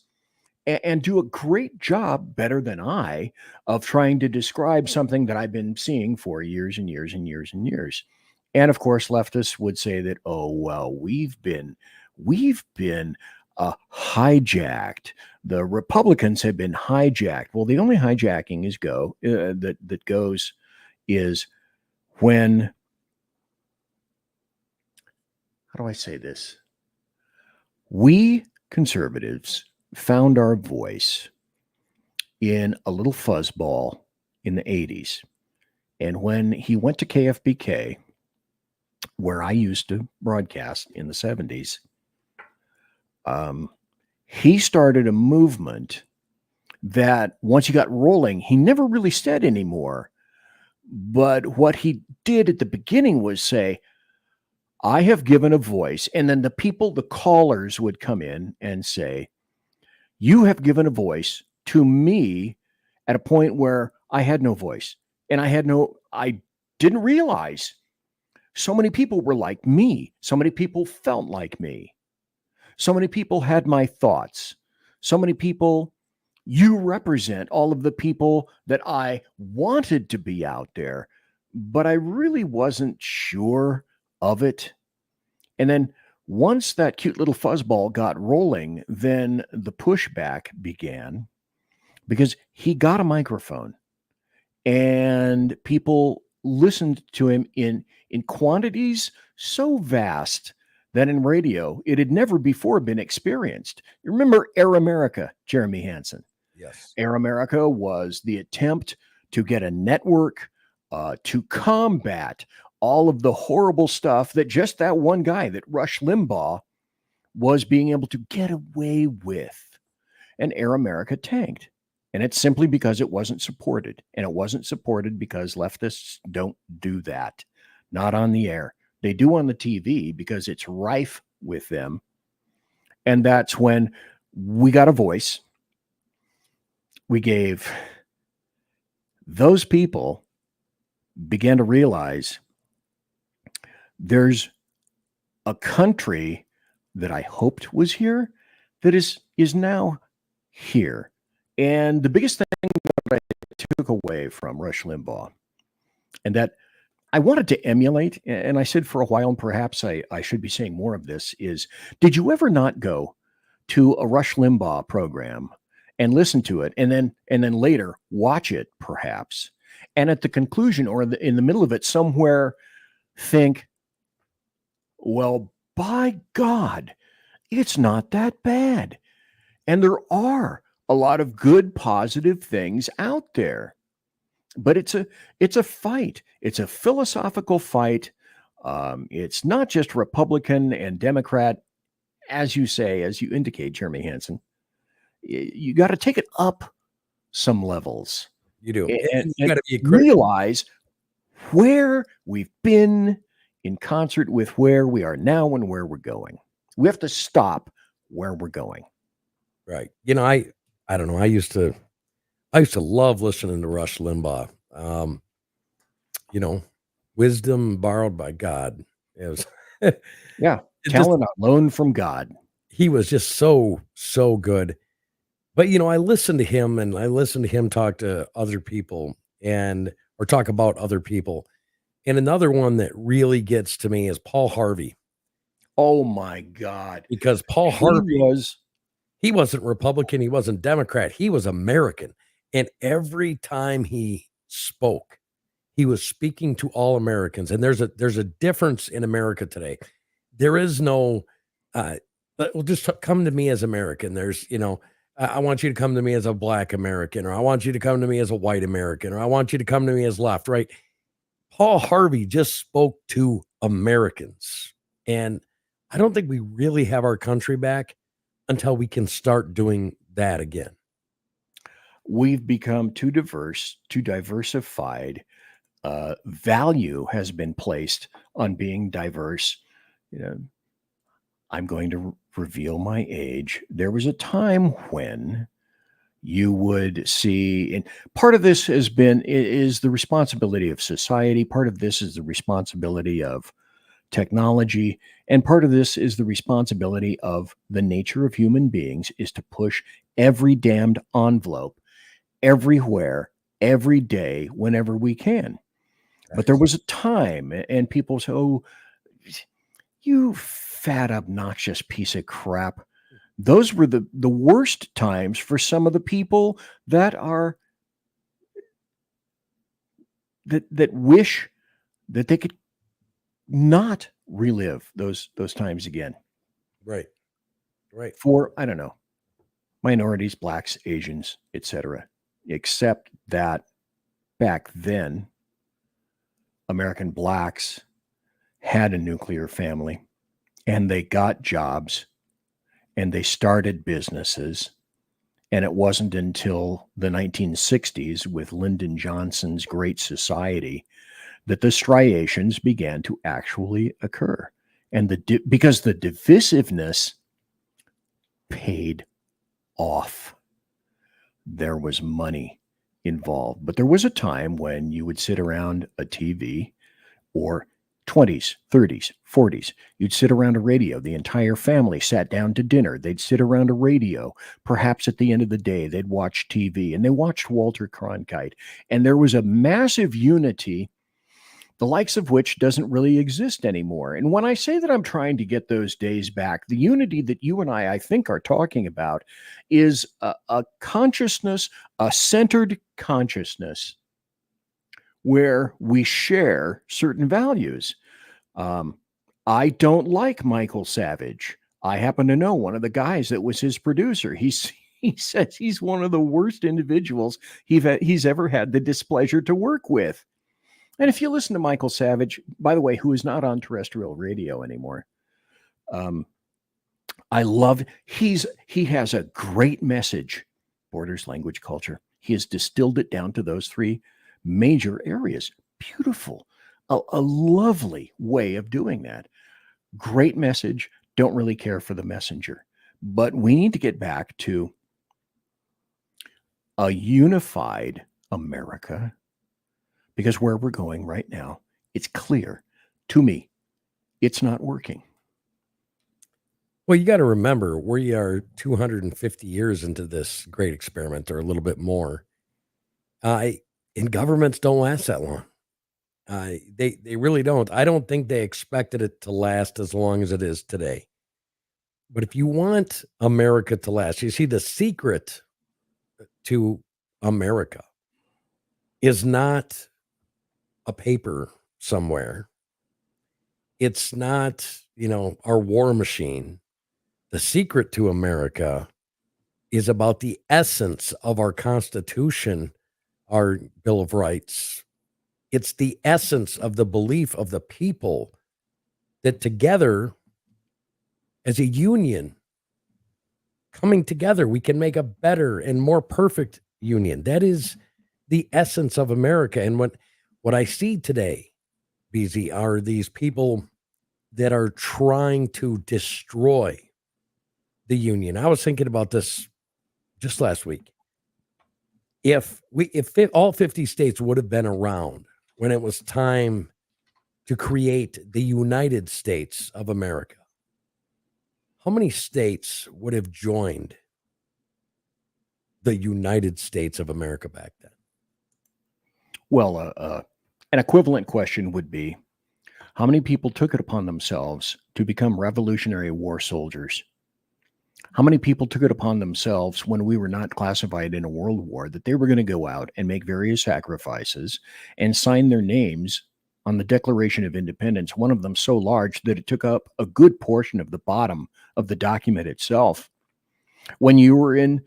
and do a great job, better than I, of trying to describe something that I've been seeing for years and years and years and years. And of course, leftists would say that, oh, well, we've been hijacked. The Republicans have been hijacked. Well, the only hijacking that goes is when, how do I say this? We conservatives found our voice in a little fuzzball in the 80s. And when he went to KFBK, where I used to broadcast in the 70s, he started a movement that once he got rolling, he never really said anymore. But what he did at the beginning was say, I have given a voice. And then the callers would come in and say, you have given a voice to me at a point where I had no voice. And I didn't realize so many people were like me. So many people felt like me. So many people had my thoughts. So many people, you represent all of the people that I wanted to be out there, but I really wasn't sure of it. And then once that cute little fuzzball got rolling, then the pushback began, because he got a microphone and people listened to him in quantities so vast that in radio, it had never before been experienced. You remember Air America, Jeremy Hanson? Yes. Air America was the attempt to get a network to combat all of the horrible stuff that just that one guy, that Rush Limbaugh, was being able to get away with. And Air America tanked. And it's simply because it wasn't supported. And it wasn't supported because leftists don't do that. Not on the air. They do on the TV because it's rife with them. And that's when we got a voice. We gave those people, began to realize there's a country that I hoped was here that is now here. And the biggest thing that I took away from Rush Limbaugh, and that I wanted to emulate, and I said for a while, and perhaps I should be saying more of this, is, did you ever not go to a Rush Limbaugh program and listen to it, and then later watch it, perhaps, and at the conclusion or in the middle of it somewhere think, well, by God, it's not that bad. And there are a lot of good, positive things out there. But it's a fight. It's a philosophical fight. It's not just Republican and Democrat, as you say, as you indicate, Jeremy Hanson. You got to take it up some levels. You do. And you got to realize where we've been in concert with where we are now and where we're going. We have to stop where we're going. Right. You know, I don't know. I used to love listening to Rush Limbaugh. You know, wisdom borrowed by God. It was yeah, talent on loan from God. He was just so good. But you know, I listened to him talk to other people or talk about other people. And another one that really gets to me is Paul Harvey. Oh my God. Because Paul Harvey he wasn't Republican, he wasn't Democrat, he was American. And every time he spoke, he was speaking to all Americans. And there's a difference in America today. There is no, well, just come to me as American. There's, I want you to come to me as a Black American, or I want you to come to me as a white American, or I want you to come to me as left, right? Paul Harvey just spoke to Americans. And I don't think we really have our country back until we can start doing that again. We've become too diverse, too diversified. Value has been placed on being diverse. I'm going to reveal my age. There was a time when you would see, and part of this is the responsibility of society. Part of this is the responsibility of technology. And part of this is the responsibility of the nature of human beings, is to push every damned envelope everywhere, every day, whenever we can. But there was a time, and people say, oh, you fat, obnoxious piece of crap. Those were the worst times for some of the people that are that wish that they could not relive those times again. Right. For, I don't know, minorities, blacks, Asians, etc. Except that back then, American blacks had a nuclear family, and they got jobs, and they started businesses. And it wasn't until the 1960s with Lyndon Johnson's Great Society that the striations began to actually occur. And because the divisiveness paid off. There was money involved. But there was a time when you would sit around a TV, or 20s, 30s, 40s. You'd sit around a radio. The entire family sat down to dinner. They'd sit around a radio. Perhaps at the end of the day, they'd watch TV, and they watched Walter Cronkite. And there was a massive unity, the likes of which doesn't really exist anymore. And when I say that I'm trying to get those days back, the unity that you and I think, are talking about is a consciousness, a centered consciousness, where we share certain values. I don't like Michael Savage. I happen to know one of the guys that was his producer. He says he's one of the worst individuals he's ever had the displeasure to work with. And if you listen to Michael Savage, by the way, who is not on terrestrial radio anymore, I love, he has a great message, borders, language, culture. He has distilled it down to those three major areas. Beautiful, a lovely way of doing that. Great message. Don't really care for the messenger. But we need to get back to a unified America, because where we're going right now, it's clear to me, it's not working. Well, you got to remember, we are 250 years into this great experiment, or a little bit more. And governments don't last that long. They really don't. I don't think they expected it to last as long as it is today. But if you want America to last, you see, the secret to America is not a paper somewhere. It's not, our war machine. The secret to America is about the essence of our Constitution, our Bill of Rights. It's the essence of the belief of the people that together, as a union, coming together, we can make a better and more perfect union. That is the essence of America. And what I see today, BZ, are these people that are trying to destroy the union. I was thinking about this just last week. If all 50 states would have been around when it was time to create the United States of America, how many states would have joined the United States of America back then? Well, an equivalent question would be, how many people took it upon themselves to become Revolutionary War soldiers? How many people took it upon themselves when we were not classified in a world war that they were going to go out and make various sacrifices and sign their names on the Declaration of Independence, one of them so large that it took up a good portion of the bottom of the document itself? When you were in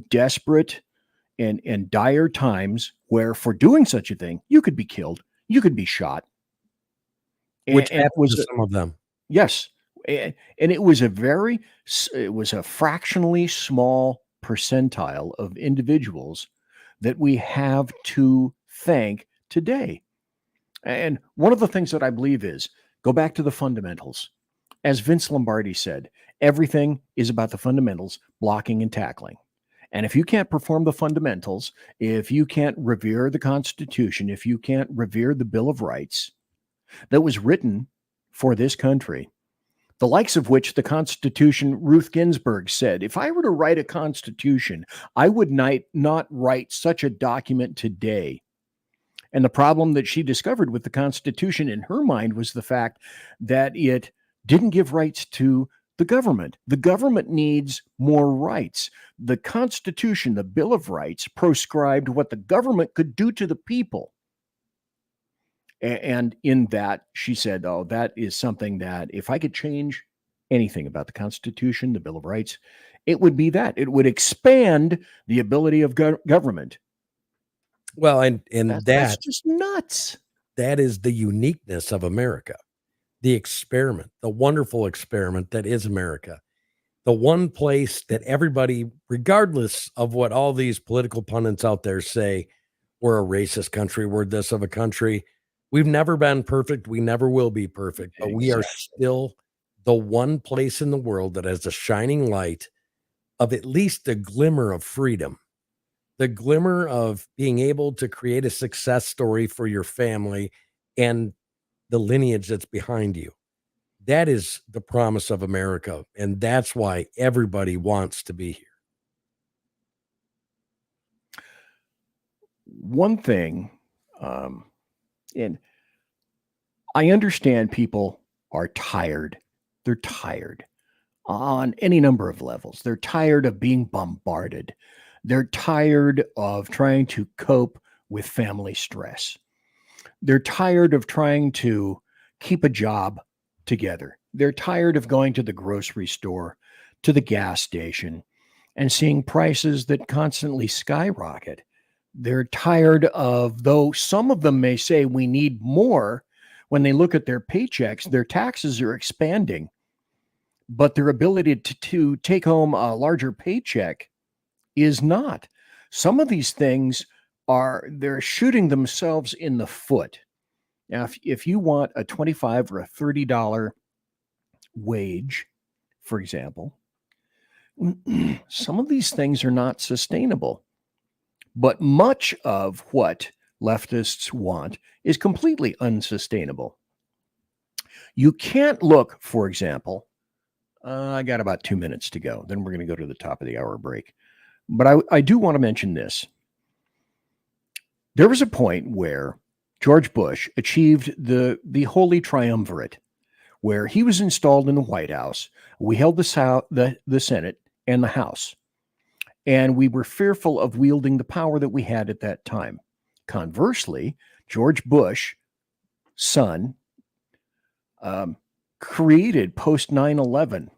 desperate and dire times where for doing such a thing, you could be killed, you could be shot. Which And it happened was to some of them. yes. And it was a fractionally small percentile of individuals that we have to thank today. And one of the things that I believe is go back to the fundamentals. As Vince Lombardi said, everything is about the fundamentals, blocking and tackling. And if you can't perform the fundamentals, if you can't revere the Constitution, if you can't revere the Bill of Rights that was written for this country, the likes of which the Constitution, Ruth Ginsburg said, if I were to write a Constitution, I would not write such a document today. And the problem that she discovered with the Constitution in her mind was the fact that it didn't give rights to the government. The government needs more rights. The Constitution, the Bill of Rights, proscribed what the government could do to the people. And in that, she said, oh, that is something that if I could change anything about the Constitution, the Bill of Rights, it would be that. It would expand the ability of government. Well, and that's just nuts. That is the uniqueness of America, the experiment, the wonderful experiment that is America. The one place that everybody, regardless of what all these political pundits out there say, we're a racist country, we're this of a country. We've never been perfect. We never will be perfect, but we are still the one place in the world that has a shining light of at least a glimmer of freedom, the glimmer of being able to create a success story for your family and the lineage that's behind you. That is the promise of America, and that's why everybody wants to be here. One thing, and I understand people are tired. They're tired on any number of levels. They're tired of being bombarded. They're tired of trying to cope with family stress. They're tired of trying to keep a job together. They're tired of going to the grocery store, to the gas station, and seeing prices that constantly skyrocket. They're tired of, though some of them may say we need more, when they look at their paychecks, their taxes are expanding, but their ability to take home a larger paycheck is not. Some of these things they're shooting themselves in the foot. Now, if you want a $25 or a $30 wage, for example, some of these things are not sustainable. But much of what leftists want is completely unsustainable. You can't look, for example, I got about 2 minutes to go. Then we're going to go to the top of the hour break. But I do want to mention this. There was a point where George Bush achieved the holy triumvirate, where he was installed in the White House. We held the Senate and the House. And we were fearful of wielding the power that we had at that time. Conversely, George Bush, son, created post 9/11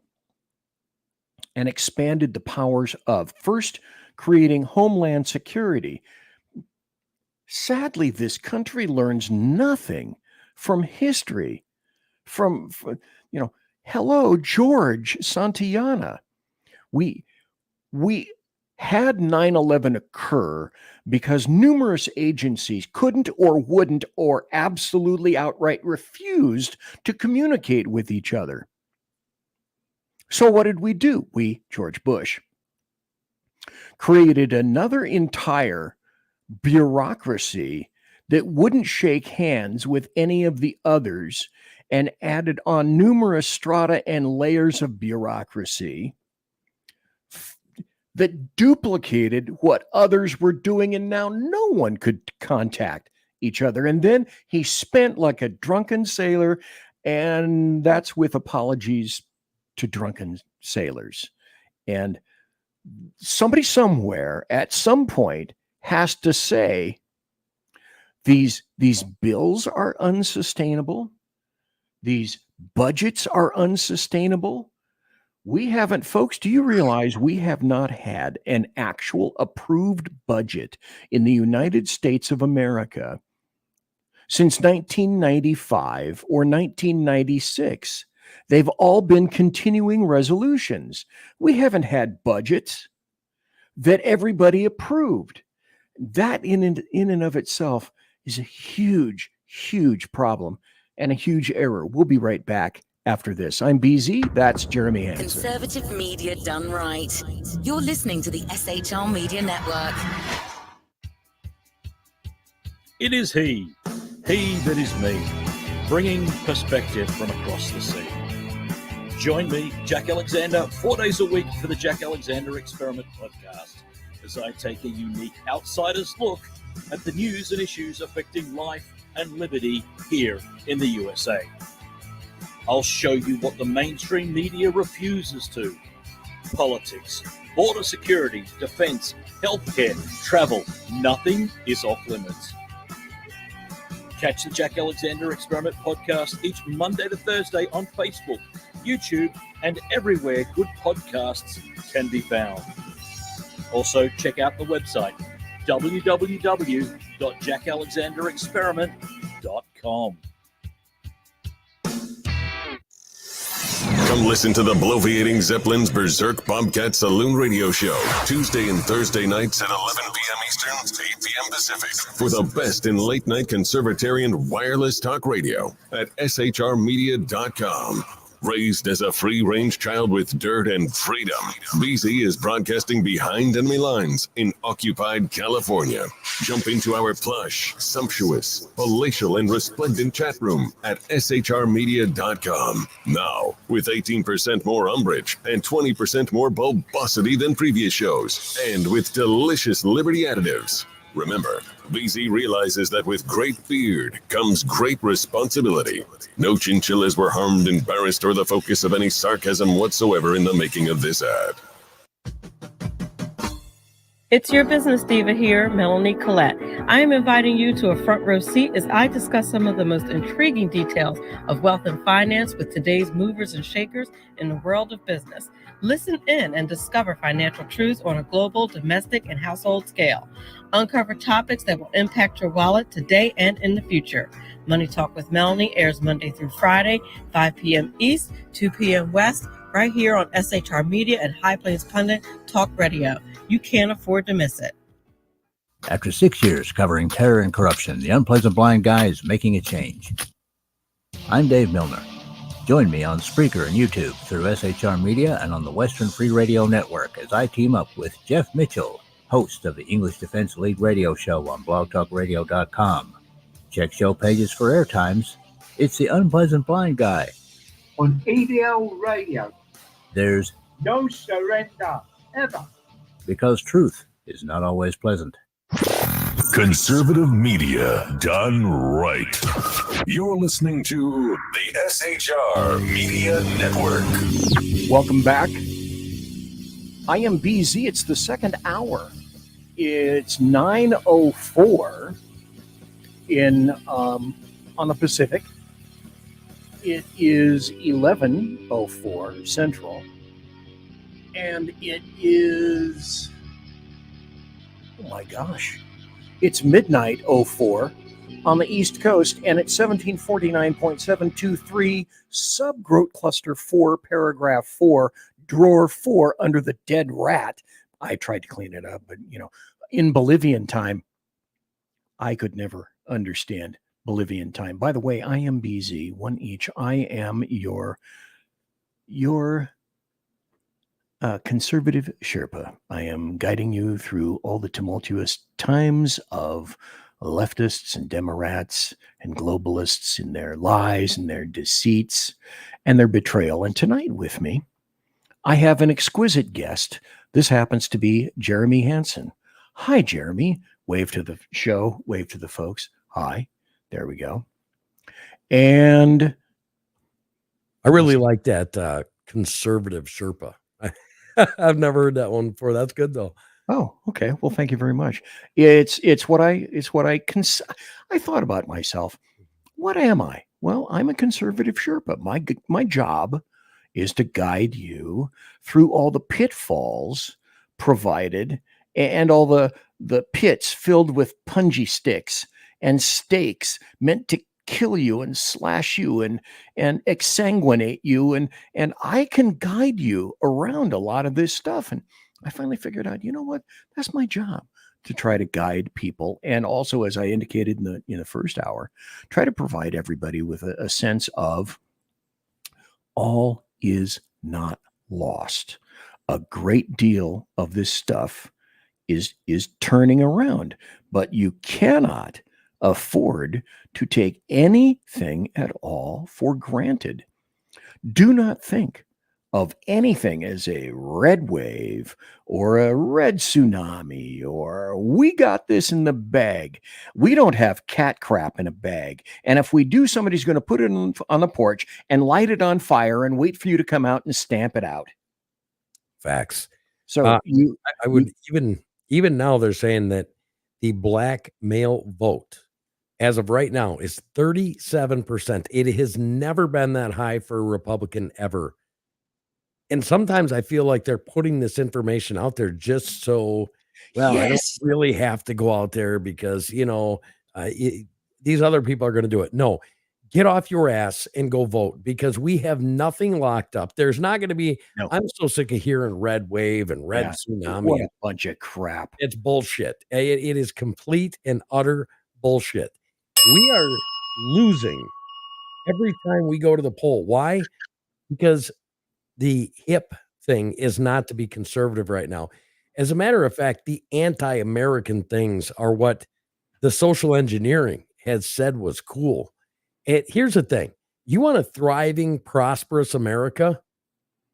and expanded the powers of first creating Homeland Security. Sadly, this country learns nothing from history. From hello, George Santayana. We had 9/11 occur because numerous agencies couldn't or wouldn't or absolutely outright refused to communicate with each other. So what did we do? We, George Bush, created another entire bureaucracy that wouldn't shake hands with any of the others and added on numerous strata and layers of bureaucracy that duplicated what others were doing, and now no one could contact each other. And then he spent like a drunken sailor, and that's with apologies to drunken sailors. And somebody somewhere at some point has to say these bills are unsustainable. These budgets are unsustainable. We haven't, folks, do you realize we have not had an actual approved budget in the United States of America since 1995 or 1996? They've all been continuing resolutions. We haven't had budgets that everybody approved. That in and of itself is a huge, huge problem and a huge error. We'll be right back after this. I'm BZ. That's Jeremy Hanson. Conservative media done right. You're listening to the SHR Media Network. It is he that is me, bringing perspective from across the sea. Join me, Jack Alexander, 4 days a week for the Jack Alexander Experiment podcast, as I take a unique outsider's look at the news and issues affecting life and liberty here in the USA. I'll show you what the mainstream media refuses to. Politics, border security, defense, healthcare, travel, nothing is off limits. Catch the Jack Alexander Experiment podcast each Monday to Thursday on Facebook, YouTube, and everywhere good podcasts can be found. Also, check out the website, www.jackalexanderexperiment.com. Come listen to the bloviating Zeppelin's Berserk Bobcat Saloon radio show, Tuesday and Thursday nights at 11 p.m. Eastern, 8 p.m. Pacific, for the best in late-night Conservatarian wireless talk radio at shrmedia.com. Raised as a free-range child with dirt and freedom, BZ is broadcasting behind enemy lines in occupied California. Jump into our plush, sumptuous, palatial, and resplendent chat room at shrmedia.com. Now, with 18% more umbrage and 20% more bulbosity than previous shows, and with delicious Liberty additives. Remember, BZ realizes that with great beard comes great responsibility. No chinchillas were harmed, embarrassed, or the focus of any sarcasm whatsoever in the making of this ad. It's your business diva here, Melanie Collette. I am inviting you to a front row seat as I discuss some of the most intriguing details of wealth and finance with today's movers and shakers in the world of business. Listen in and discover financial truths on a global, domestic, and household scale. Uncover topics that will impact your wallet today and in the future. Money Talk with Melanie airs Monday through Friday, 5 p.m. East, 2 p.m. West, right here on SHR Media and High Plains Pundit Talk Radio. You can't afford to miss it. After 6 years covering terror and corruption, the Unpleasant Blind Guy is making a change. I'm Dave Milner. Join me on Spreaker and YouTube through SHR Media and on the Western Free Radio Network as I team up with Jeff Mitchell, host of the English Defense League radio show on blogtalkradio.com. Check show pages for airtimes. It's the Unpleasant Blind Guy. On EDL Radio. There's no surrender, ever. Because truth is not always pleasant. Conservative media done right. You're listening to the SHR Media Network. Welcome back. I am BZ. It's the second hour. It's 9:04 in on the Pacific. It is 11:04 Central, and it is, oh my gosh, it's midnight 04 on the East Coast, and it's 1749.723 subgrowth cluster 4, paragraph 4, drawer 4 under the dead rat. I tried to clean it up, but in Bolivian time, I could never understand Bolivian time. By the way, I am BZ, one each. I am your conservative Sherpa. I am guiding you through all the tumultuous times of leftists and Democrats and globalists in their lies and their deceits and their betrayal. And tonight with me, I have an exquisite guest. This happens to be Jeremy Hanson. Hi, Jeremy. Wave to the show. Wave to the folks. Hi. There we go. And I really like that conservative Sherpa. I've never heard that one before. That's good though. Oh, okay. Well, thank you very much. It's what I thought about myself. What am I? Well, I'm a conservative Sherpa. My job is to guide you through all the pitfalls provided and all the pits filled with punji sticks and stakes meant to kill you and slash you and exsanguinate you, and I can guide you around a lot of this stuff. And I finally figured out, you know what? That's my job, to try to guide people, and also, as I indicated in the first hour, try to provide everybody with a sense of all is not lost. A great deal of this stuff is turning around, but you cannot afford to take anything at all for granted. Do not think of anything as a red wave or a red tsunami or we got this in the bag. We don't have cat crap in a bag. And if we do, somebody's going to put it on the porch and light it on fire and wait for you to come out and stamp it out. Facts. So I would even now they're saying that the black male vote as of right now is 37%. It has never been that high for a Republican ever. And sometimes I feel like they're putting this information out there just so, well, I don't really have to go out there because, these other people are going to do it. No, get off your ass and go vote because we have nothing locked up. There's not going to be, I'm so sick of hearing red wave and red tsunami. What a bunch of crap. It's bullshit. It is complete and utter bullshit. We are losing every time we go to the poll. Why? Because the hip thing is not to be conservative right now. As a matter of fact, the anti-American things are what the social engineering has said was cool. And here's the thing. You want a thriving, prosperous America?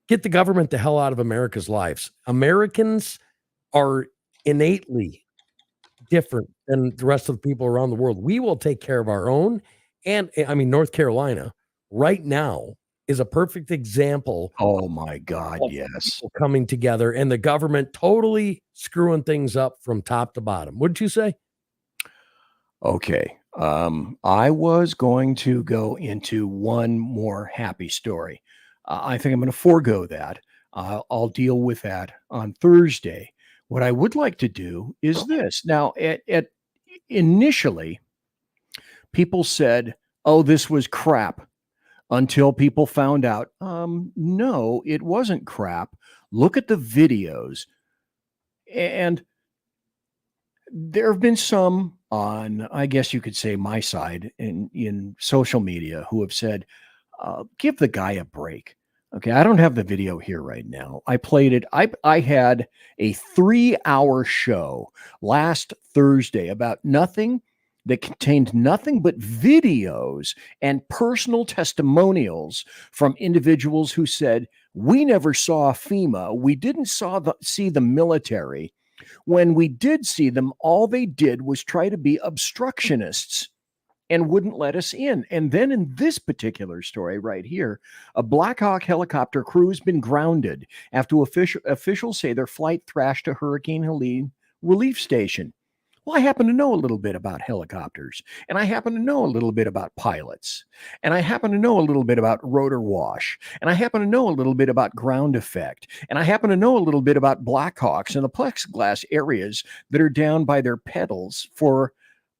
Get the government the hell out of America's lives. Americans are innately different than the rest of the people around the world. We will take care of our own. And I mean, North Carolina right now is a perfect example. Oh my God, yes. Coming together and the government totally screwing things up from top to bottom. What did you say? Okay. I was going to go into one more happy story. I think I'm going to forego that. I'll deal with that on Thursday. What I would like to do is this. Now, initially, people said, oh, this was crap. Until people found out, no, it wasn't crap. Look at the videos. And there have been some on, I guess you could say, my side in social media who have said, give the guy a break. Okay, I don't have the video here right now. I played it. I had a 3-hour show last Thursday about nothing that contained nothing but videos and personal testimonials from individuals who said, we never saw FEMA. We didn't see the military. When we did see them, all they did was try to be obstructionists and wouldn't let us in. And then in this particular story right here, a Black Hawk helicopter crew has been grounded after officials say their flight thrashed a Hurricane Helene relief station. Well, I happen to know a little bit about helicopters, and I happen to know a little bit about pilots, and I happen to know a little bit about rotor wash, and I happen to know a little bit about ground effect, and I happen to know a little bit about Blackhawks and the plexiglass areas that are down by their pedals for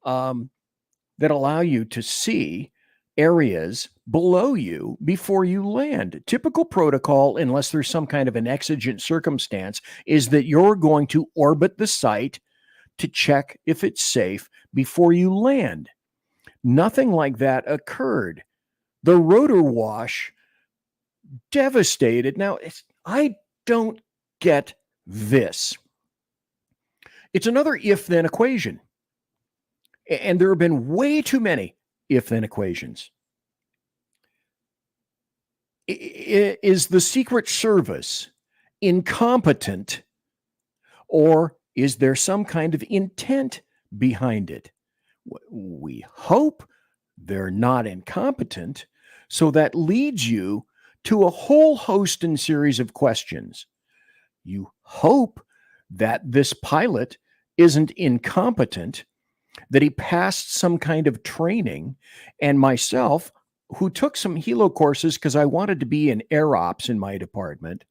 that allow you to see areas below you before you land. Typical protocol, unless there's some kind of an exigent circumstance, is that you're going to orbit the site to check if it's safe before you land. Nothing like that occurred. The rotor wash devastated. Now, I don't get this. It's another if-then equation. And there have been way too many if-then equations. Is the Secret Service incompetent, or is there some kind of intent behind it? We hope they're not incompetent, so that leads you to a whole host and series of questions. You hope that this pilot isn't incompetent, that he passed some kind of training, and myself, who took some helo courses because I wanted to be in air ops in my department,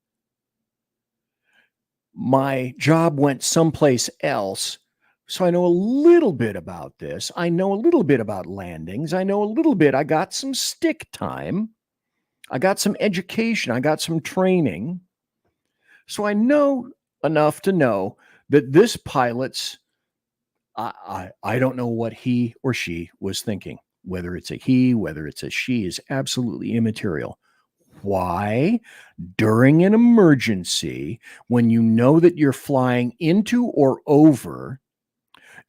my job went someplace else. So I know a little bit about this. I know a little bit about landings. I know a little bit. I got some stick time. I got some education. I got some training. So I know enough to know that this pilot's, I don't know what he or she was thinking. Whether it's a he, whether it's a she is absolutely immaterial. Why? During an emergency, when you know that you're flying into or over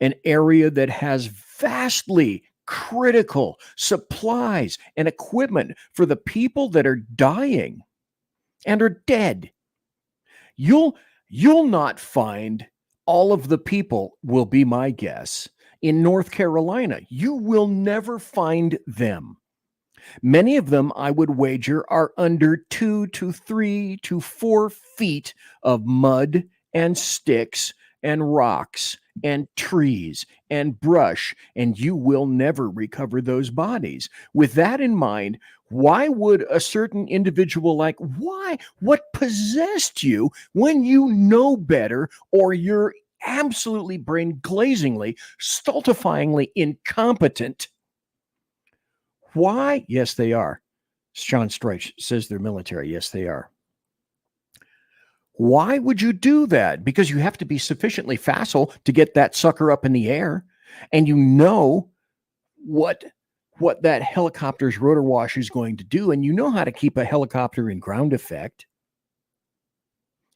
an area that has vastly critical supplies and equipment for the people that are dying and are dead, you'll not find all of the people, will be my guess, in North Carolina. You will never find them. Many of them, I would wager, are under 2 to 3 to 4 feet of mud and sticks and rocks and trees and brush, and you will never recover those bodies. With that in mind, why would a certain individual what possessed you when you know better, or you're absolutely brain-glazingly, stultifyingly incompetent? Why? Yes, they are. Sean Streich says they're military. Yes, they are. Why would you do that? Because you have to be sufficiently facile to get that sucker up in the air, and you know what that helicopter's rotor wash is going to do, and you know how to keep a helicopter in ground effect.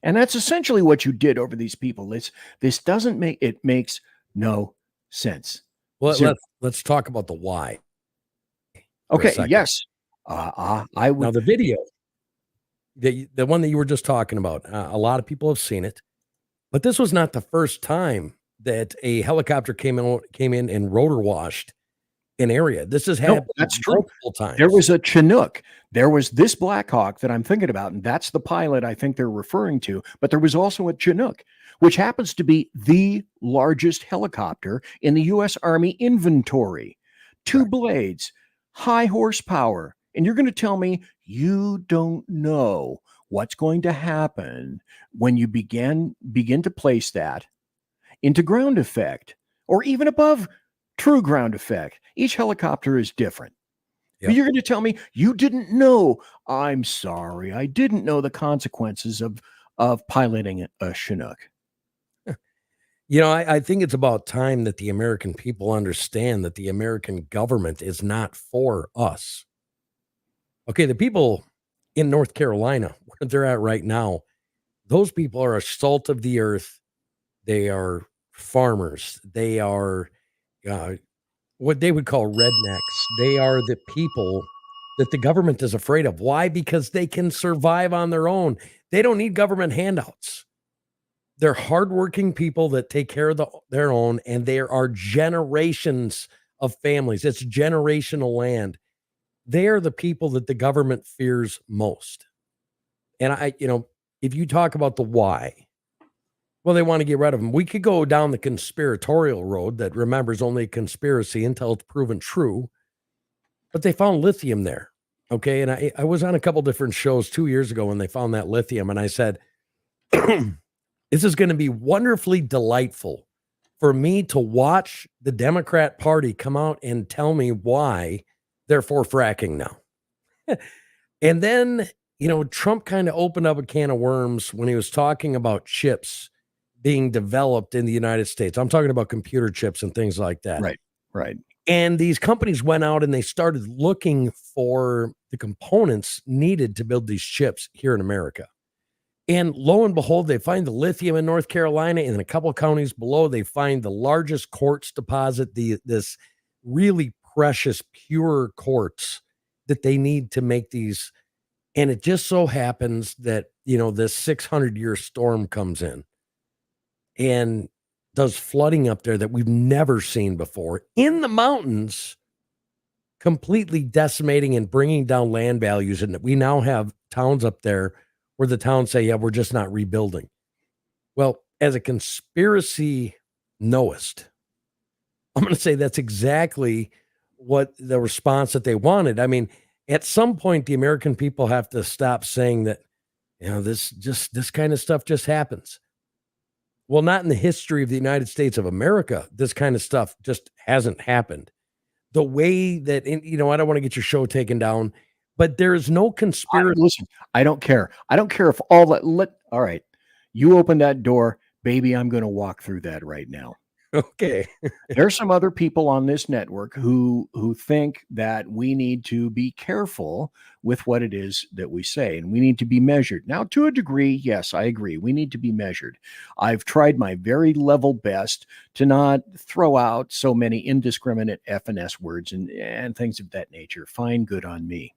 And that's essentially what you did over these people. This doesn't make, it makes no sense. Well, let's talk about the why. Okay. Yes. I would. Now the video, the one that you were just talking about, a lot of people have seen it, but this was not the first time that a helicopter came in and rotor washed an area. This has happened multiple times. There was a Chinook. There was this Black Hawk that I'm thinking about, and that's the pilot I think they're referring to. But there was also a Chinook, which happens to be the largest helicopter in the U.S. Army inventory. 2 blades, high horsepower. And you're going to tell me you don't know what's going to happen when you begin to place that into ground effect, or even above true ground effect. Each helicopter is different. Yep. But you're going to tell me you didn't know. I'm sorry, I didn't know the consequences of piloting a Chinook. You know, I think it's about time that the American people understand that the American government is not for us. Okay, the people in North Carolina, where they're at right now, those people are a salt of the earth. They are farmers. They are what they would call rednecks. They are the people that the government is afraid of. Why? Because they can survive on their own. They don't need government handouts. They're hardworking people that take care of their own, and there are generations of families. It's generational land. They are the people that the government fears most. And if you talk about the why, well, they want to get rid of them. We could go down the conspiratorial road that remembers only conspiracy until it's proven true. But they found lithium there. Okay. And I was on a couple different shows 2 years ago when they found that lithium. And I said, this is going to be wonderfully delightful for me to watch the Democrat Party come out and tell me why they're for fracking now. And then, Trump kind of opened up a can of worms when he was talking about chips being developed in the United States. I'm talking about computer chips and things like that. Right. And these companies went out and they started looking for the components needed to build these chips here in America. And lo and behold, they find the lithium in North Carolina, and in a couple of counties below, they find the largest quartz deposit, this really precious, pure quartz that they need to make these. And it just so happens that, this 600-year storm comes in and does flooding up there that we've never seen before in the mountains, completely decimating and bringing down land values. And we now have towns up there where the towns say, yeah, we're just not rebuilding. Well, as a conspiracy knowist, I'm going to say that's exactly what the response that they wanted. I mean, at some point, the American people have to stop saying that, this kind of stuff just happens. Well, not in the history of the United States of America. This kind of stuff just hasn't happened. The way that, I don't want to get your show taken down, but there is no conspiracy. Listen, I don't care. I don't care if all right, you open that door, baby, I'm going to walk through that right now. Okay. There's some other people on this network who think that we need to be careful with what it is that we say, and we need to be measured. Now, to a degree, yes, I agree. We need to be measured. I've tried my very level best to not throw out so many indiscriminate F and S words and things of that nature. Fine, good on me.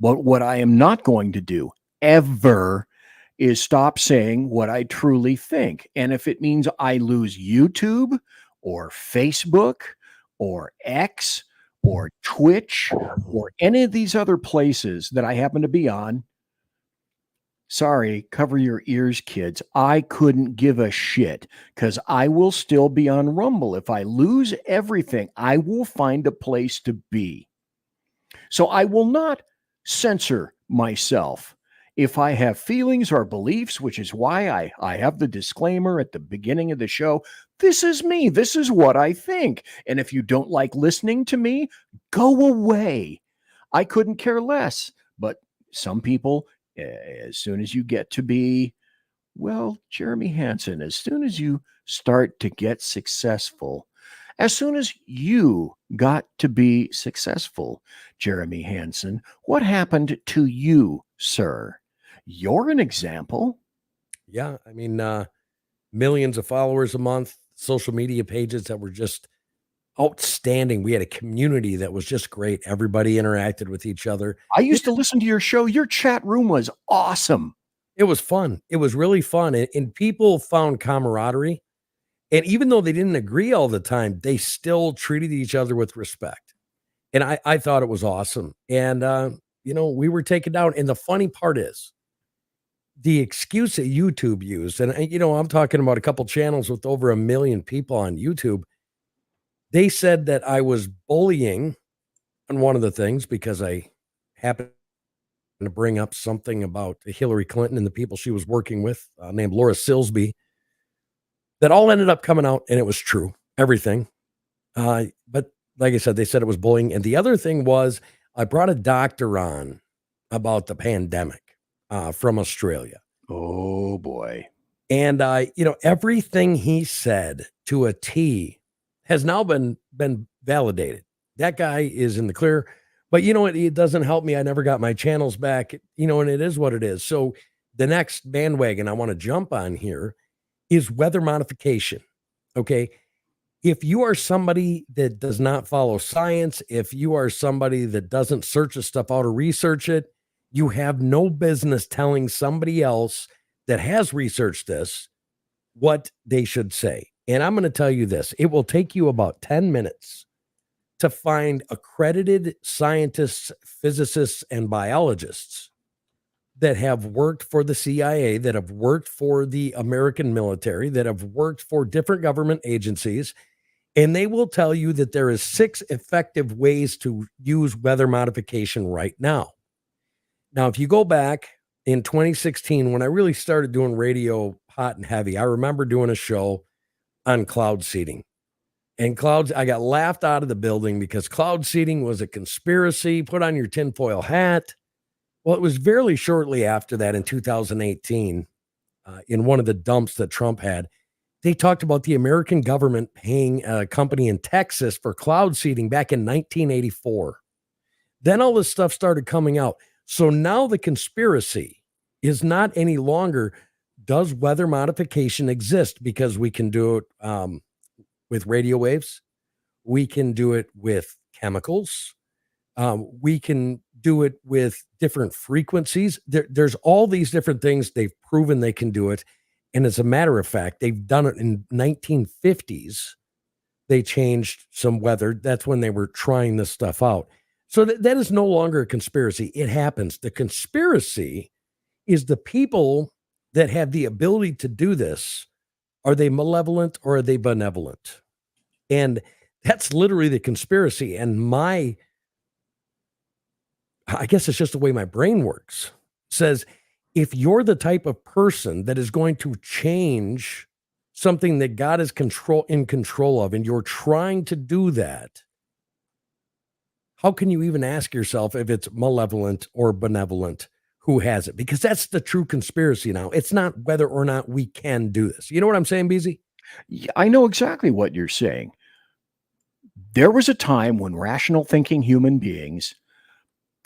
But what I am not going to do ever is stop saying what I truly think. And if it means I lose YouTube or Facebook or X or Twitch or any of these other places that I happen to be on, sorry, cover your ears, kids. I couldn't give a shit because I will still be on Rumble. If I lose everything, I will find a place to be. So I will not censor myself. If I have feelings or beliefs, which is why I have the disclaimer at the beginning of the show, this is me. This is what I think. And if you don't like listening to me, go away. I couldn't care less. But some people, as soon as you get to be, well, Jeremy Hanson, as soon as you start to get successful, as soon as you got to be successful, Jeremy Hanson, what happened to you, sir? You're an example. Yeah. I mean, millions of followers a month, social media pages that were just outstanding. We had a community that was just great. Everybody interacted with each other. I used to listen to your show. Your chat room was awesome. It was fun. It was really fun. And people found camaraderie. And even though they didn't agree all the time, they still treated each other with respect. And I thought it was awesome. And, we were taken down. And the funny part is the excuse that YouTube used, and, I'm talking about a couple channels with over 1 million people on YouTube. They said that I was bullying on one of the things because I happened to bring up something about Hillary Clinton and the people she was working with, named Laura Silsby. That all ended up coming out, and it was true, everything. But like I said, they said it was bullying. And the other thing was I brought a doctor on about the pandemic from Australia. Oh, boy. And, everything he said to a T has now been validated. That guy is in the clear. But it doesn't help me. I never got my channels back, and it is what it is. So the next bandwagon I want to jump on here is weather modification. Okay. If you are somebody that does not follow science, if you are somebody that doesn't search this stuff out or research it, you have no business telling somebody else that has researched this what they should say. And I'm going to tell you this, it will take you about 10 minutes to find accredited scientists, physicists, and biologists that have worked for the CIA, that have worked for the American military, that have worked for different government agencies, and they will tell you that there is 6 effective ways to use weather modification right now. Now, if you go back in 2016, when I really started doing radio hot and heavy, I remember doing a show on cloud seeding. And I got laughed out of the building because cloud seeding was a conspiracy. Put on your tinfoil hat. Well, it was very shortly after that in 2018, in one of the dumps that Trump had, they talked about the American government paying a company in Texas for cloud seeding back in 1984. Then all this stuff started coming out. So now the conspiracy is not any longer, does weather modification exist? Because we can do it with radio waves. We can do it with chemicals. We can do it with different frequencies. There's all these different things. They've proven they can do it. And as a matter of fact, they've done it in 1950s. They changed some weather. That's when they were trying this stuff out. So that is no longer a conspiracy. It happens. The conspiracy is the people that have the ability to do this, are they malevolent or are they benevolent? And that's literally the conspiracy. And I guess it's just the way my brain works, says, if you're the type of person that is going to change something that God is in control of, and you're trying to do that, how can you even ask yourself if it's malevolent or benevolent who has it? Because that's the true conspiracy now. It's not whether or not we can do this. You know what I'm saying, BZ? Yeah, I know exactly what you're saying. There was a time when rational thinking human beings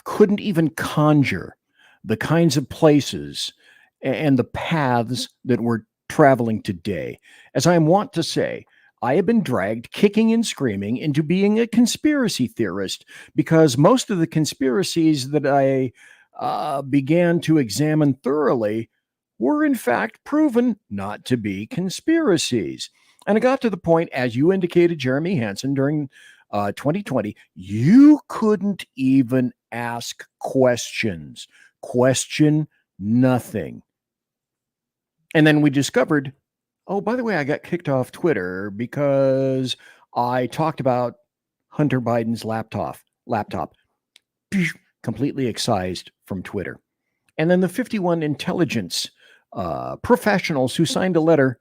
couldn't even conjure the kinds of places and the paths that we're traveling today. As I am wont to say, I have been dragged kicking and screaming into being a conspiracy theorist because most of the conspiracies that I began to examine thoroughly were in fact proven not to be conspiracies. And it got to the point, as you indicated, Jeremy Hanson, during 2020, you couldn't even ask questions. Question nothing. And then we discovered, oh, by the way, I got kicked off Twitter because I talked about Hunter Biden's laptop, completely excised from Twitter. And then the 51 intelligence professionals who signed a letter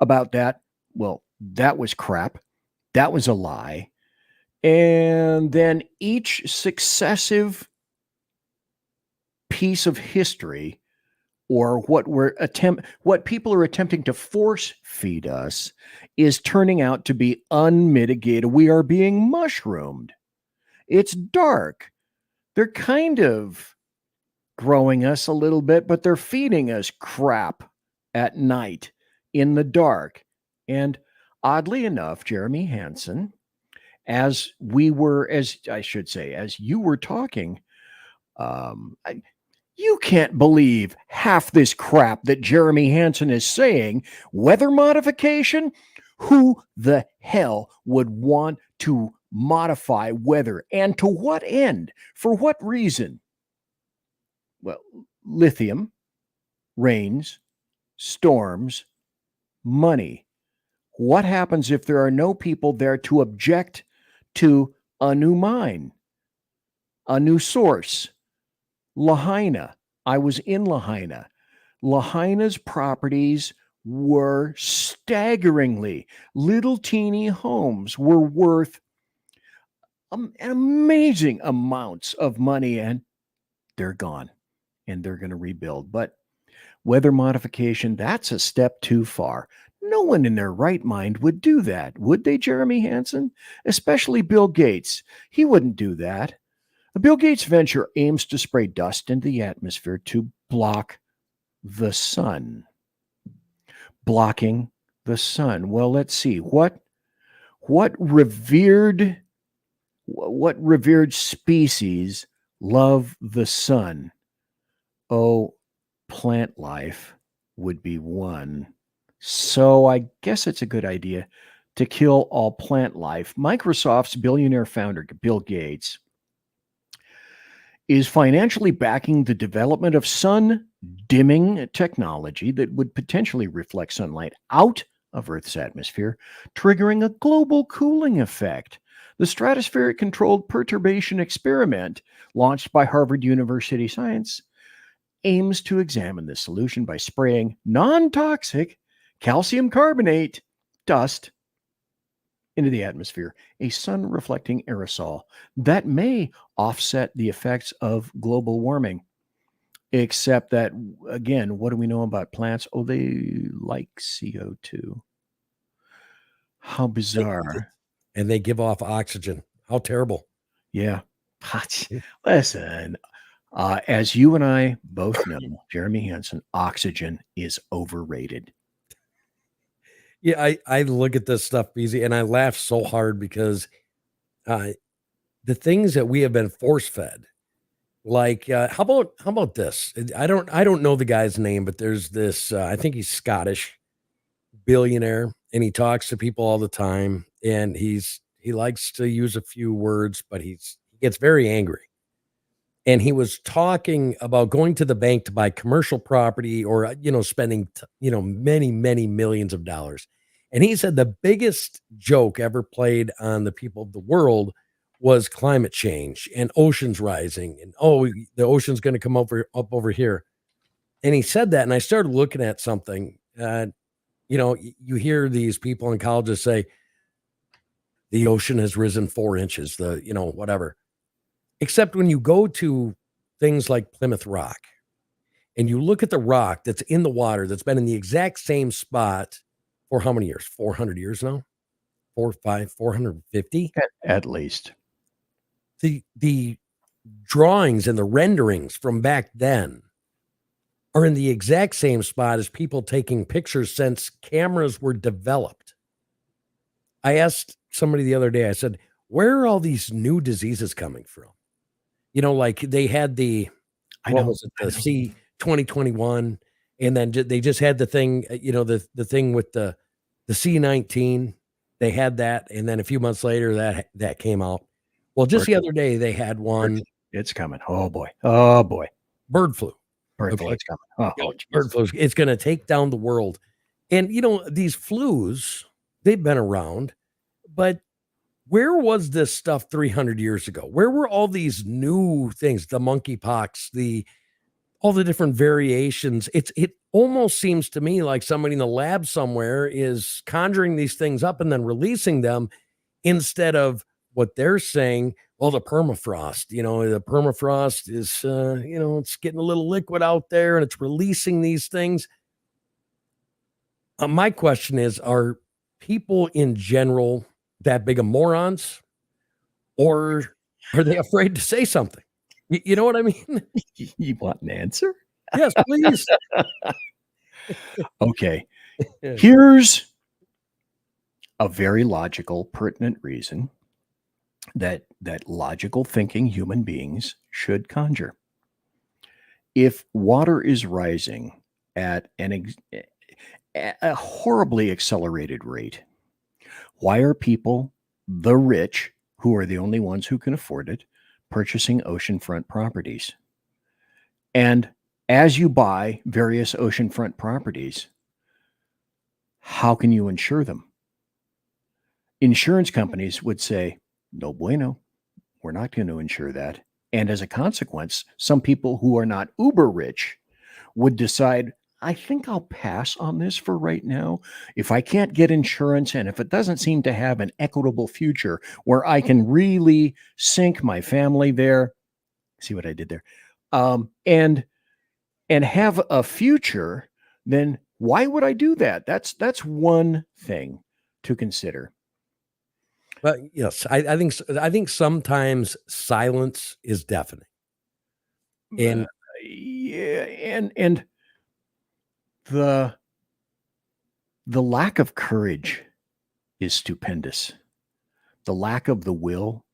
about that, well, that was crap. That was a lie. And then each successive piece of history, or what people are attempting to force feed us, is turning out to be unmitigated. We are being mushroomed. It's dark. They're kind of growing us a little bit, but they're feeding us crap at night in the dark. And oddly enough, Jeremy Hanson, as you were talking, you can't believe half this crap that Jeremy Hanson is saying. Weather modification? Who the hell would want to modify weather? And to what end? For what reason? Well, lithium, rains, storms, money. What happens if there are no people there to object to a new mine, a new source? Lahaina. I was in Lahaina. Lahaina's properties were staggeringly, little teeny homes were worth amazing amounts of money, and they're gone, and they're going to rebuild. But weather modification, that's a step too far. No one in their right mind would do that, would they, Jeremy Hanson? Especially Bill Gates. He wouldn't do that. The Bill Gates venture aims to spray dust into the atmosphere to block the sun. Blocking the sun. Well, let's see. What revered species love the sun? Oh, plant life would be one. So I guess it's a good idea to kill all plant life. Microsoft's billionaire founder, Bill Gates, is financially backing the development of sun-dimming technology that would potentially reflect sunlight out of Earth's atmosphere, triggering a global cooling effect. The stratospheric controlled perturbation experiment, launched by Harvard University Science, aims to examine this solution by spraying non-toxic calcium carbonate dust into the atmosphere, a sun-reflecting aerosol that may offset the effects of global warming. Except that, again, what do we know about plants? Oh, they like CO2. How bizarre. And they give off oxygen. How terrible. Yeah. Listen, as you and I both know, Jeremy Hanson, oxygen is overrated. Yeah, I look at this stuff, BZ, and I laugh so hard because the things that we have been force fed, like how about this? I don't know the guy's name, but there's this I think he's Scottish billionaire, and he talks to people all the time, and he likes to use a few words, but he gets very angry. And he was talking about going to the bank to buy commercial property or, spending, many, many millions of dollars. And he said the biggest joke ever played on the people of the world was climate change and oceans rising. And, the ocean's going to come up over here. And he said that. And I started looking at something. You hear these people in colleges say, the ocean has risen 4 inches, whatever. Except when you go to things like Plymouth Rock and you look at the rock that's in the water, that's been in the exact same spot for how many years? 400 years now? 450? At least. The drawings and the renderings from back then are in the exact same spot as people taking pictures since cameras were developed. I asked somebody the other day, I said, where are all these new diseases coming from? Like they had the C 2021, and then they just had the thing, the thing with the C19, they had that. And then a few months later that came out. Well, just the other day they had one. It's coming. Oh boy. Bird flu. Bird flu. It's coming. Bird flu. It's going to take down the world. And, these flus, they've been around, but where was this stuff 300 years ago? Where were all these new things, the monkeypox, all the different variations? It almost seems to me like somebody in the lab somewhere is conjuring these things up and then releasing them instead of what they're saying. Well, the permafrost, the permafrost is, it's getting a little liquid out there and it's releasing these things. My question is, are people in general that big of morons, or are they afraid to say something? You know what I mean? You want an answer? Yes, please. Okay. Here's a very logical, pertinent reason that logical thinking human beings should conjure. If water is rising at a horribly accelerated rate, why are people, the rich, who are the only ones who can afford it, purchasing oceanfront properties? And as you buy various oceanfront properties, how can you insure them? Insurance companies would say, no bueno, we're not going to insure that. And as a consequence, some people who are not uber rich would decide, I think I'll pass on this for right now. If I can't get insurance and if it doesn't seem to have an equitable future where I can really sink my family there, see what I did there, and have a future, then why would I do that? That's one thing to consider. But yes, I think sometimes silence is deafening. And and the lack of courage is stupendous. The lack of the will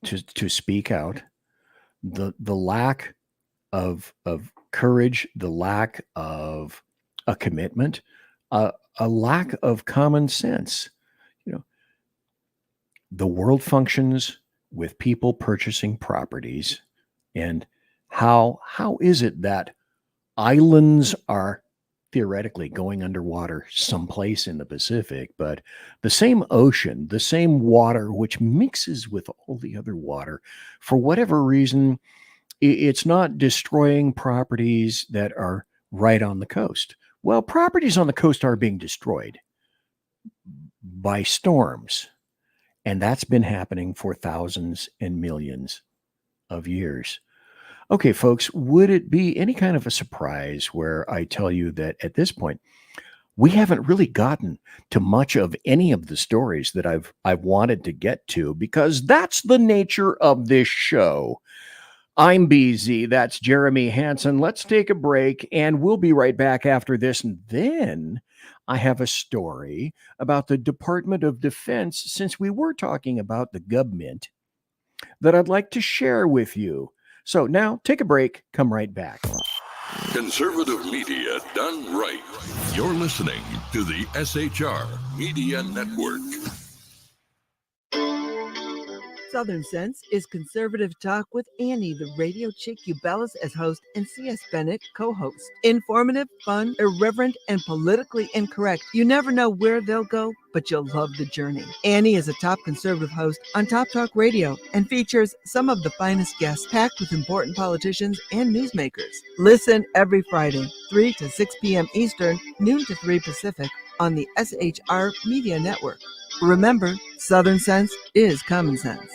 to speak out, the lack of courage, the lack of a commitment, a lack of common sense. The world functions with people purchasing properties, and how is it that islands are theoretically going underwater someplace in the Pacific, but the same ocean, the same water, which mixes with all the other water, for whatever reason, it's not destroying properties that are right on the coast? Well, properties on the coast are being destroyed by storms. And that's been happening for thousands and millions of years. Okay, folks, would it be any kind of a surprise where I tell you that at this point, we haven't really gotten to much of any of the stories that I've wanted to get to, because that's the nature of this show. I'm BZ, that's Jeremy Hanson. Let's take a break, and we'll be right back after this. And then I have a story about the Department of Defense, since we were talking about the government, that I'd like to share with you. So now take a break, come right back. Conservative media done right. You're listening to the SHR Media Network. Southern Sense is conservative talk with Annie, the radio chick you balance as host, and C.S. Bennett co-host. Informative, fun, irreverent, and politically incorrect. You never know where they'll go, but you'll love the journey. Annie is a top conservative host on Top Talk Radio and features some of the finest guests packed with important politicians and newsmakers. Listen every Friday, 3 to 6 p.m. Eastern, noon to 3 Pacific, on the SHR Media Network. Remember, Southern Sense is common sense.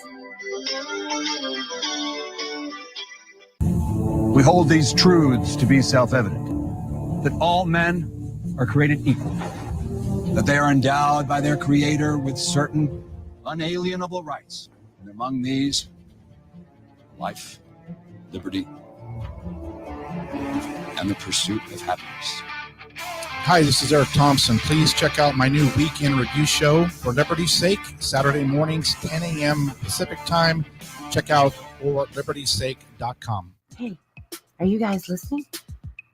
We hold these truths to be self-evident, that all men are created equal, that they are endowed by their Creator with certain unalienable rights, and among these, life, liberty, and the pursuit of happiness. Hi, this is Eric Thompson. Please check out my new weekend review show, For Liberty's Sake, Saturday mornings, 10 a.m. Pacific time. Check out forlibertysake.com. Hey, are you guys listening?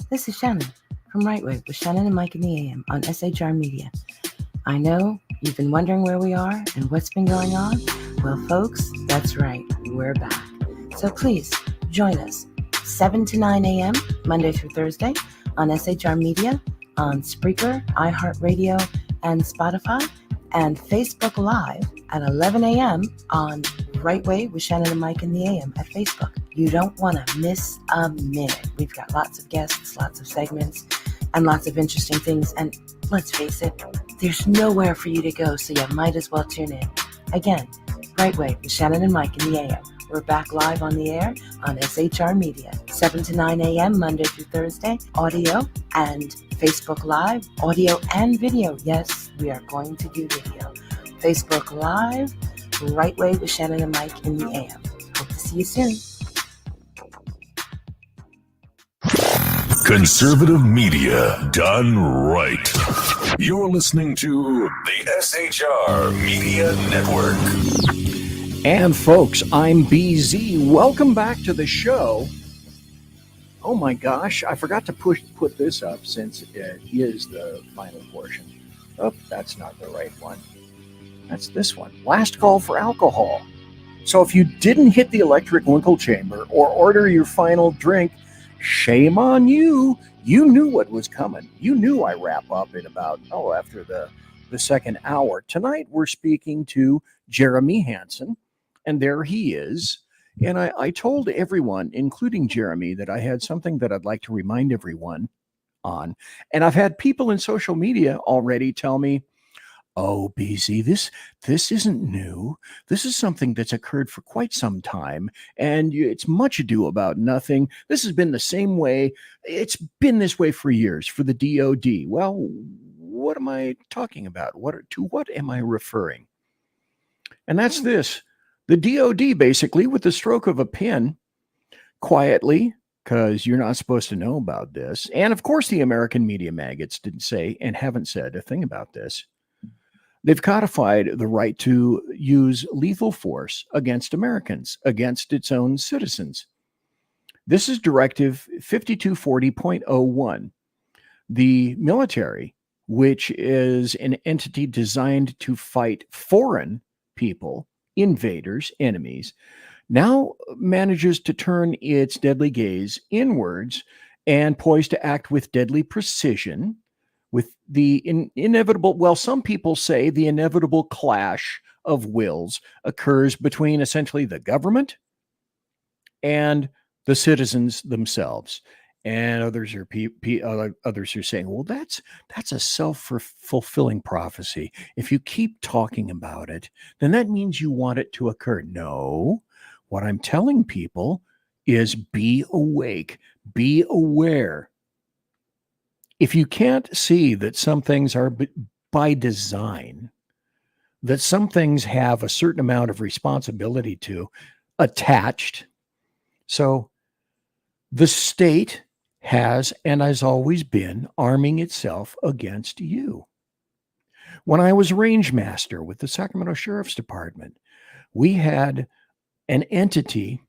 This is Shannon from Right Way with Shannon and Mike in the AM on SHR Media. I know you've been wondering where we are and what's been going on. Well, folks, that's right. We're back. So please join us 7 to 9 a.m. Monday through Thursday on SHR Media, on Spreaker, iHeartRadio, and Spotify, and Facebook Live at 11 a.m. on Right Way with Shannon and Mike in the AM at Facebook. You don't want to miss a minute. We've got lots of guests, lots of segments, and lots of interesting things. And let's face it, there's nowhere for you to go, so you might as well tune in. Again, Right Way with Shannon and Mike in the AM. We're back live on the air on SHR Media, 7 to 9 a.m. Monday through Thursday, audio and Facebook Live, audio and video. Yes, we are going to do video. Facebook Live, Right Way with Shannon and Mike in the AM. Hope to see you soon. Conservative media done right. You're listening to the SHR Media Network. And folks, I'm BZ. Welcome back to the show. Oh my gosh, I forgot to put this up since it is the final portion. Oh, that's not the right one. That's this one. Last call for alcohol. So if you didn't hit the electric winkle chamber or order your final drink, shame on you. You knew what was coming. You knew I wrap up in about, after the second hour. Tonight we're speaking to Jeremy Hanson. And there he is. And I told everyone, including Jeremy, that I had something that I'd like to remind everyone on. And I've had people in social media already tell me, oh, BZ, this isn't new. This is something that's occurred for quite some time. And it's much ado about nothing. This has been the same way. It's been this way for years for the DOD. Well, what am I talking about? To what am I referring? And that's this. The DOD basically, with the stroke of a pen, quietly, because you're not supposed to know about this. And of course, the American media maggots didn't say and haven't said a thing about this. They've codified the right to use lethal force against Americans, against its own citizens. This is Directive 5240.01. The military, which is an entity designed to fight foreign people, invaders, enemies, now manages to turn its deadly gaze inwards and poised to act with deadly precision with the inevitable, well, some people say the inevitable clash of wills occurs between essentially the government and the citizens themselves. And others are others are saying, well, that's a self-fulfilling prophecy. If you keep talking about it, then that means you want it to occur. No, what I'm telling people is be awake, be aware. If you can't see that some things are by design, that some things have a certain amount of responsibility to attached. So the state has and has always been arming itself against you. When I was range master with the Sacramento Sheriff's Department, we had an entity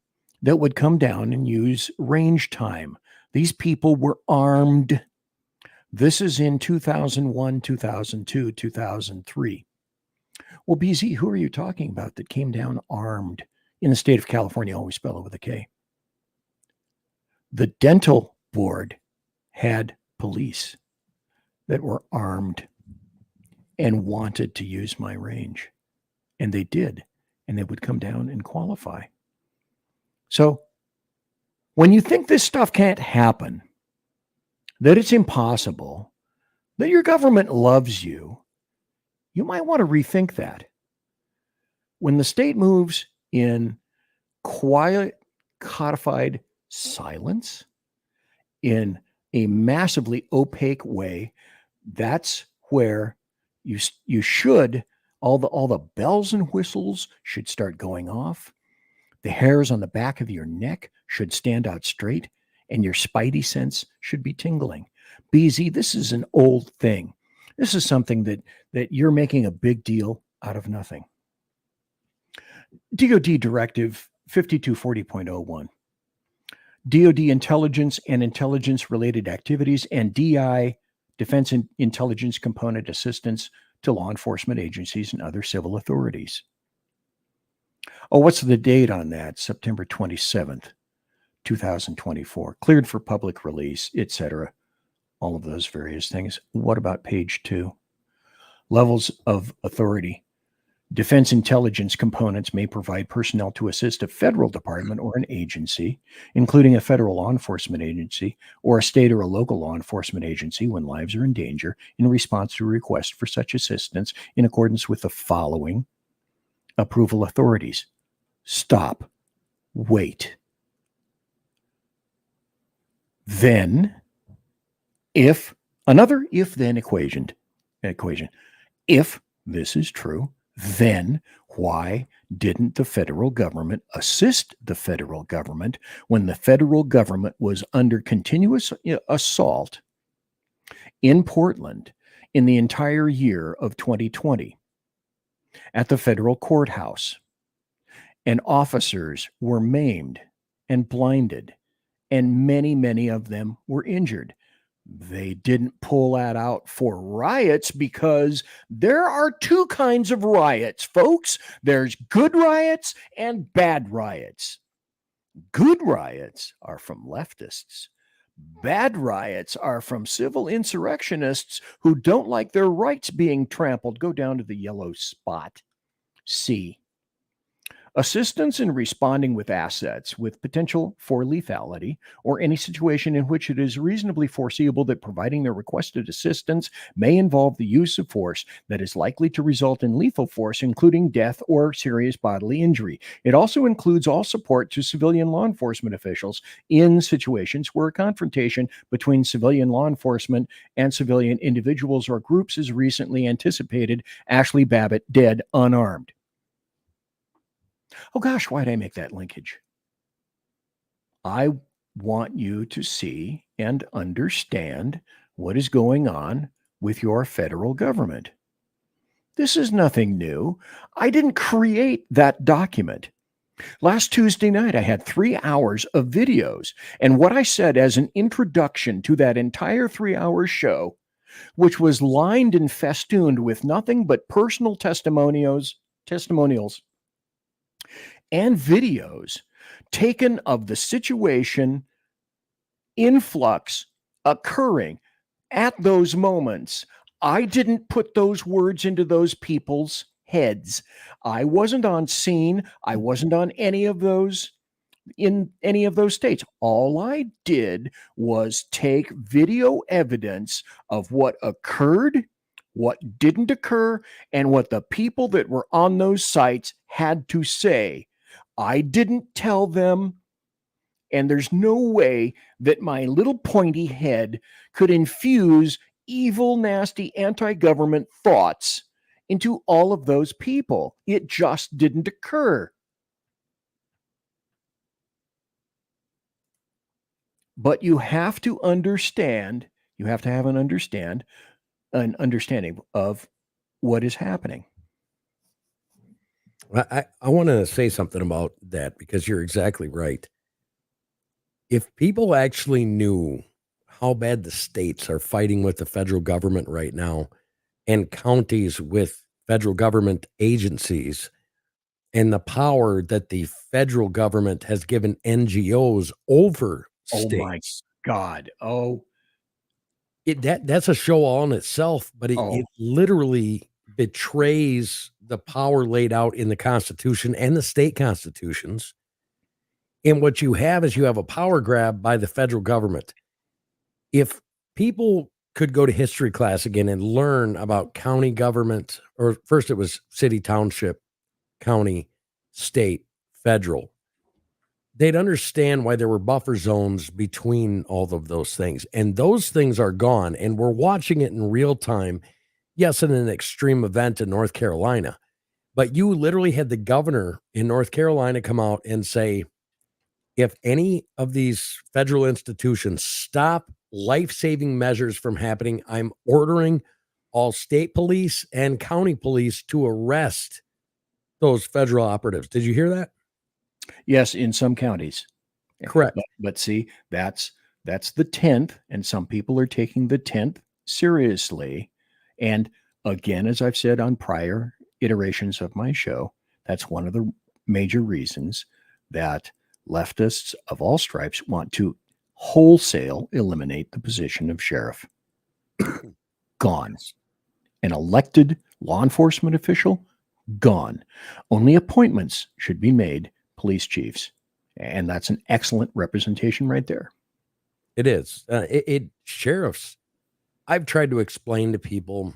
that would come down and use range time. These people were armed. This is in 2001, 2002, 2003. Well, BZ, who are you talking about that came down armed in the state of California? Always spell it with a K. The dental board had police that were armed and wanted to use my range. And they did. And they would come down and qualify. So when you think this stuff can't happen, that it's impossible, that your government loves you, you might want to rethink that. When the state moves in quiet, codified silence, in a massively opaque way, that's where you should, all the bells and whistles should start going off. The hairs on the back of your neck should stand out straight, and your spidey sense should be tingling. BZ, this is an old thing. This is something that you're making a big deal out of nothing. DoD Directive 5240.01. DoD intelligence and intelligence-related activities, and DI, Defense and Intelligence Component assistance to law enforcement agencies and other civil authorities. Oh, what's the date on that? September 27th, 2024. Cleared for public release, etc. All of those various things. What about page 2? Levels of authority. Defense intelligence components may provide personnel to assist a federal department or an agency, including a federal law enforcement agency or a state or a local law enforcement agency when lives are in danger, in response to a request for such assistance in accordance with the following approval authorities. Stop. Wait. Then, if another if-then equation. If this is true, then why didn't the federal government assist the federal government when the federal government was under continuous assault in Portland in the entire year of 2020 at the federal courthouse? And officers were maimed and blinded, and many, many of them were injured. They didn't pull that out for riots, because there are two kinds of riots, folks. There's good riots and bad riots. Good riots are from leftists. Bad riots are from civil insurrectionists who don't like their rights being trampled. Go down to the yellow spot. C. Assistance in responding with assets with potential for lethality, or any situation in which it is reasonably foreseeable that providing the requested assistance may involve the use of force that is likely to result in lethal force, including death or serious bodily injury. It also includes all support to civilian law enforcement officials in situations where a confrontation between civilian law enforcement and civilian individuals or groups is recently anticipated. Ashley Babbitt, dead, unarmed. Oh gosh, why did I make that linkage? I want you to see and understand what is going on with your federal government. This is nothing new. I didn't create that document. Last Tuesday night, I had 3 hours of videos, and what I said as an introduction to that entire 3-hour show, which was lined and festooned with nothing but personal testimonials and videos taken of the situation in flux occurring at those moments. I didn't put those words into those people's heads. I wasn't on scene. I wasn't on any of those in any of those states. All I did was take video evidence of what occurred, what didn't occur, and what the people that were on those sites had to say. I didn't tell them, and there's no way that my little pointy head could infuse evil, nasty, anti-government thoughts into all of those people. It just didn't occur. But you have to understand, you have to have an understanding of what is happening. I want to say something about that, because you're exactly right. If people actually knew how bad the states are fighting with the federal government right now, and counties with federal government agencies and the power that the federal government has given NGOs over Oh my states. God. Oh, That's a show all in itself, but it literally betrays the power laid out in the Constitution and the state constitutions. And what you have is you have a power grab by the federal government. If people could go to history class again and learn about county government, or first it was city, township, county, state, federal, they'd understand why there were buffer zones between all of those things. And those things are gone. And we're watching it in real time. Yes, in an extreme event in North Carolina. But you literally had the governor in North Carolina come out and say, if any of these federal institutions stop life-saving measures from happening, I'm ordering all state police and county police to arrest those federal operatives. Did you hear that? yes, in some counties. Correct. But see, that's the 10th, and some people are taking the 10th seriously. And again, as I've said on prior iterations of my show, that's one of the major reasons that leftists of all stripes want to wholesale eliminate the position of sheriff. Gone. An elected law enforcement official, gone. Only appointments should be made police chiefs. And that's an excellent representation right there. It is. Sheriffs, I've tried to explain to people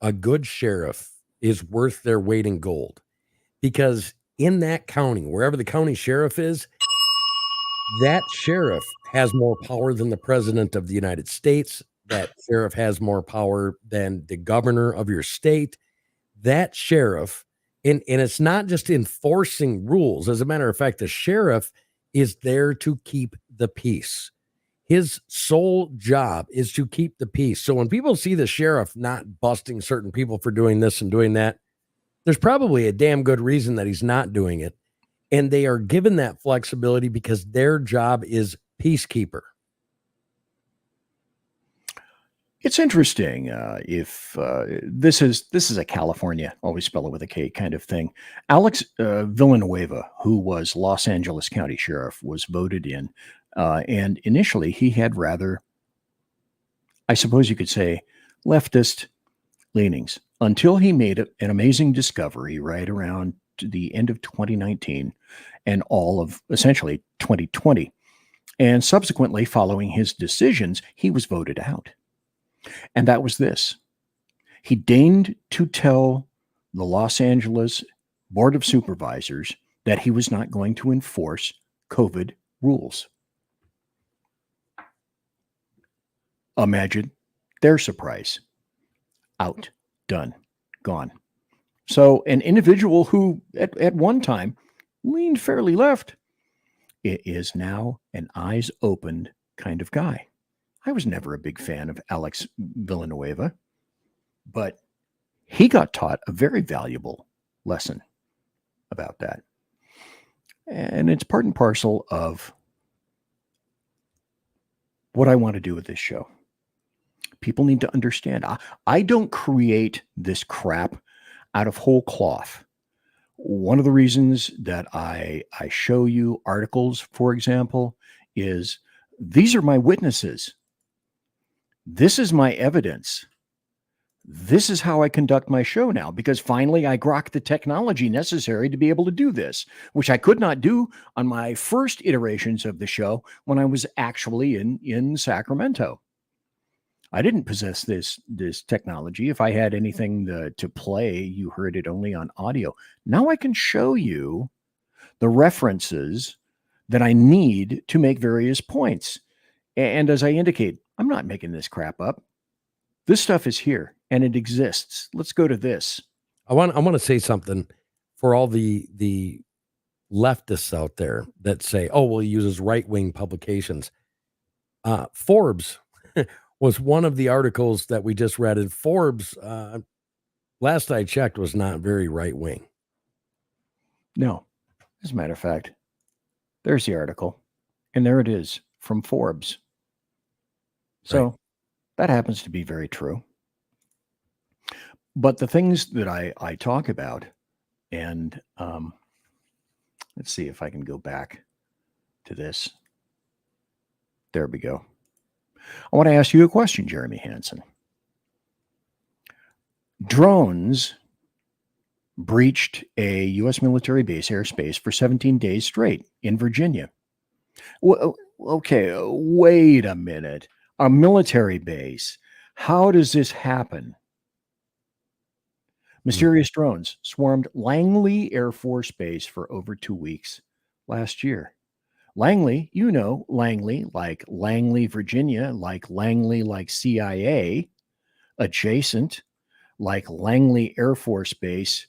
a good sheriff is worth their weight in gold, because in that county, wherever the county sheriff is, that sheriff has more power than the president of the United States. That sheriff has more power than the governor of your state. That sheriff, and it's not just enforcing rules. As a matter of fact, the sheriff is there to keep the peace. His sole job is to keep the peace. So when people see the sheriff not busting certain people for doing this and doing that, there's probably a damn good reason that he's not doing it. And they are given that flexibility because their job is peacekeeper. It's interesting if this is a California, always spell it with a K kind of thing. Alex Villanueva, who was Los Angeles County Sheriff, was voted in. And initially he had rather, I suppose you could say, leftist leanings until he made an amazing discovery right around the end of 2019 and all of essentially 2020. And subsequently, following his decisions, he was voted out. And that was this. He deigned to tell the Los Angeles Board of Supervisors that he was not going to enforce COVID rules. Imagine their surprise. Out, done, gone. So an individual who at one time leaned fairly left is now an eyes opened kind of guy. I was never a big fan of Alex Villanueva, but he got taught a very valuable lesson about that. And it's part and parcel of what I want to do with this show. People need to understand. I don't create this crap out of whole cloth. One of the reasons that I show you articles, for example, is these are my witnesses. This is my evidence. This is how I conduct my show now, because finally I grok the technology necessary to be able to do this, which I could not do on my first iterations of the show when I was actually in Sacramento. I didn't possess this technology. If I had anything to play, you heard it only on audio. Now I can show you the references that I need to make various points. And as I indicate, I'm not making this crap up. This stuff is here and it exists. Let's go to this. I want to say something for all the leftists out there that say, "Oh, well, he uses right-wing publications." Forbes was one of the articles that we just read, and Forbes, last I checked, was not very right-wing. No, as a matter of fact, there's the article, and there it is from Forbes. So that happens to be very true. But the things that I talk about, and let's see if I can go back to this. There we go. I want to ask you a question, Jeremy Hanson. Drones breached a U.S. military base airspace for 17 days straight in Virginia. Well, okay, wait a minute. A military base. How does this happen? Mysterious drones swarmed Langley Air Force Base for over 2 weeks last year. Langley, you know, Langley, like Langley, Virginia, like Langley, like CIA, adjacent, like Langley Air Force Base.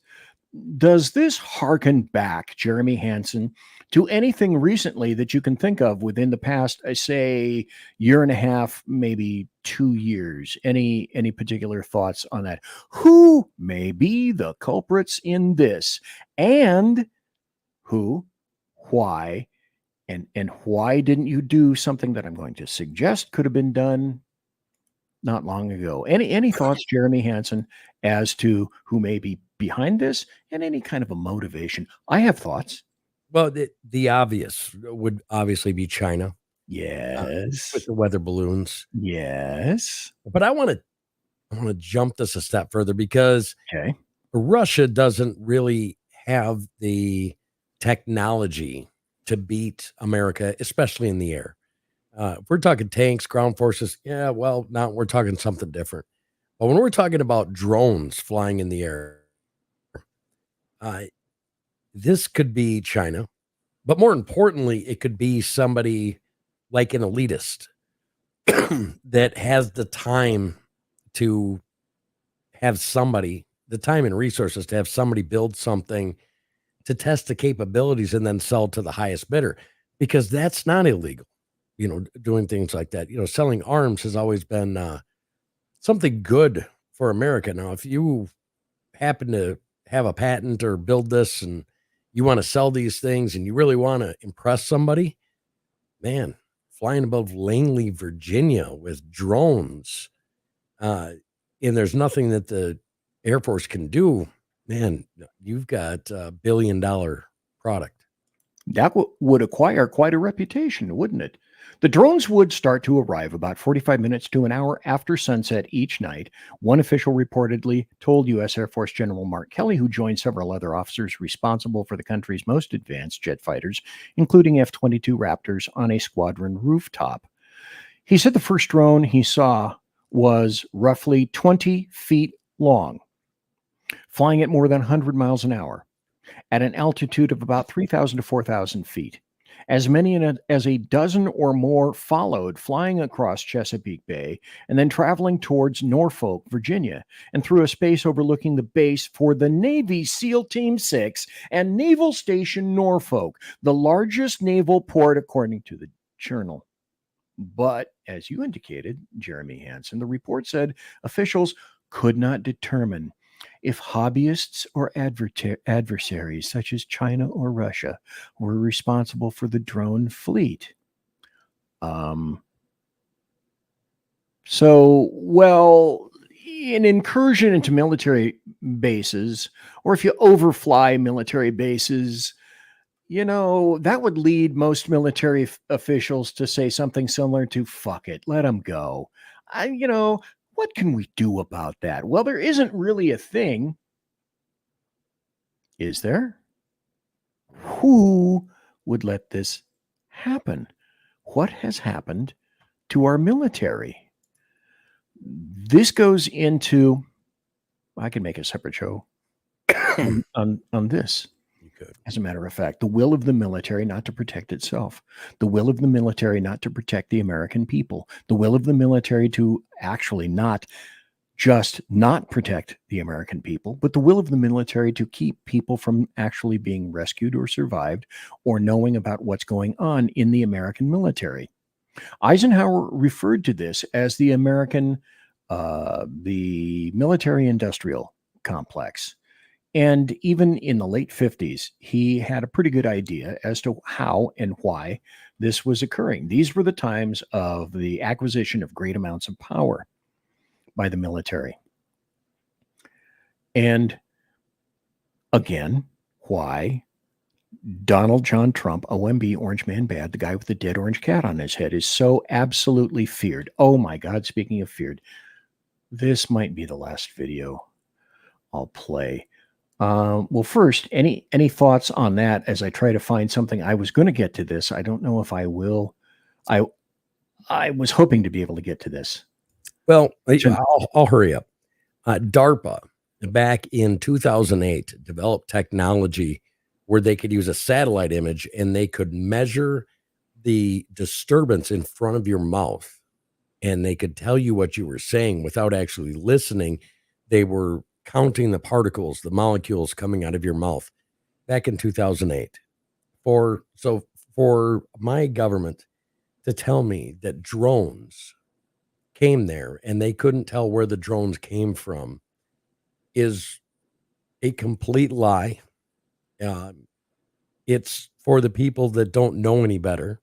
Does this harken back, Jeremy Hanson, to anything recently that you can think of within the past, say, year and a half, maybe 2 years? Any particular thoughts on that? Who may be the culprits in this? And who, why, and why didn't you do something that I'm going to suggest could have been done not long ago? Any thoughts, Jeremy Hanson, as to who may be behind this and any kind of a motivation? I have thoughts. Well, the obvious would obviously be China. Yes. With the weather balloons. Yes. But I want to jump this a step further, because Russia doesn't really have the technology to beat America, especially in the air. If we're talking tanks, ground forces, yeah, well, now we're talking something different. But when we're talking about drones flying in the air, this could be China, but more importantly, it could be somebody like an elitist that has the time to have somebody, the time and resources to have somebody build something to test the capabilities and then sell to the highest bidder, because that's not illegal. Doing things like that, selling arms has always been something good for America. Now, if you happen to have a patent or build this and you want to sell these things and you really want to impress somebody, man, flying above Langley, Virginia with drones, and there's nothing that the Air Force can do, man, you've got a $1 billion product. That would acquire quite a reputation, wouldn't it? The drones would start to arrive about 45 minutes to an hour after sunset each night. One official reportedly told U.S. Air Force General Mark Kelly, who joined several other officers responsible for the country's most advanced jet fighters, including F-22 Raptors, on a squadron rooftop. He said the first drone he saw was roughly 20 feet long, flying at more than 100 miles an hour at an altitude of about 3,000 to 4,000 feet. As many as a dozen or more followed, flying across Chesapeake Bay and then traveling towards Norfolk, Virginia, and through a space overlooking the base for the Navy SEAL Team 6 and Naval Station Norfolk, the largest naval port according to the journal. But as you indicated, Jeremy Hanson, the report said officials could not determine if hobbyists or adversaries such as China or Russia were responsible for the drone fleet. Well, an incursion into military bases, or if you overfly military bases, that would lead most military officials to say something similar to, fuck it, let them go. What can we do about that? Well, there isn't really a thing. Is there? Who would let this happen? What has happened to our military? This goes into, I can make a separate show on this. As a matter of fact, the will of the military not to protect itself, the will of the military not to protect the American people, the will of the military to actually not just not protect the American people, but the will of the military to keep people from actually being rescued or survived or knowing about what's going on in the American military. Eisenhower referred to this as the military-industrial complex. And even in the late 50s, he had a pretty good idea as to how and why this was occurring. These were the times of the acquisition of great amounts of power by the military. And again, why Donald John Trump, OMB, Orange Man Bad, the guy with the dead orange cat on his head, is so absolutely feared. Oh my God, speaking of feared, this might be the last video I'll play. Well, first, any thoughts on that as I try to find something? I was going to get to this. I don't know if I will. I was hoping to be able to get to this. Well, I'll hurry up. DARPA, back in 2008, developed technology where they could use a satellite image and they could measure the disturbance in front of your mouth, and they could tell you what you were saying without actually listening. They were counting the particles, the molecules coming out of your mouth back in 2008. For my government to tell me that drones came there and they couldn't tell where the drones came from is a complete lie. It's for the people that don't know any better.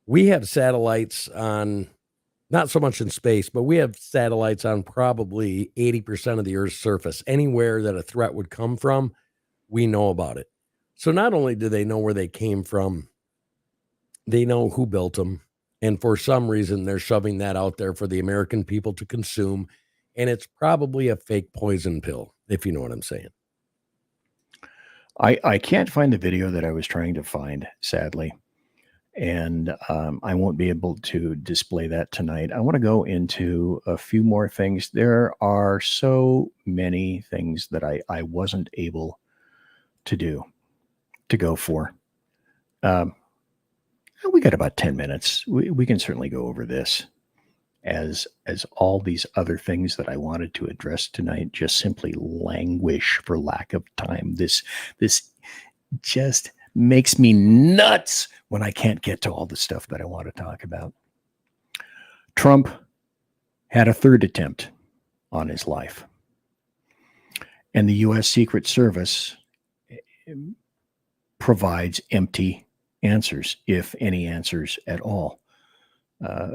We have satellites on, not so much in space, but we have satellites on probably 80% of the Earth's surface. Anywhere that a threat would come from, we know about it. So not only do they know where they came from, they know who built them. And for some reason, they're shoving that out there for the American people to consume. And it's probably a fake poison pill, if you know what I'm saying. I can't find the video that I was trying to find, sadly. And I won't be able to display that tonight. I want to go into a few more things. There are so many things that I wasn't able to go for. We got about 10 minutes. We can certainly go over this as all these other things that I wanted to address tonight just simply languish for lack of time. This just makes me nuts when I can't get to all the stuff that I want to talk about. Trump had a third attempt on his life. And the U.S. Secret Service provides empty answers, if any answers at all.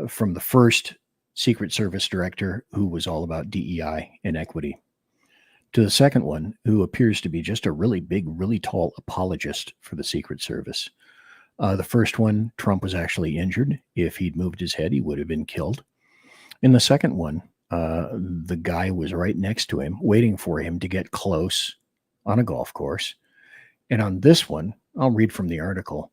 From the first Secret Service director, who was all about DEI and equity, to the second one, who appears to be just a really big, really tall apologist for the Secret Service. The first one, Trump was actually injured. If he'd moved his head, he would have been killed. In the second one, the guy was right next to him, waiting for him to get close on a golf course. And on this one, I'll read from the article.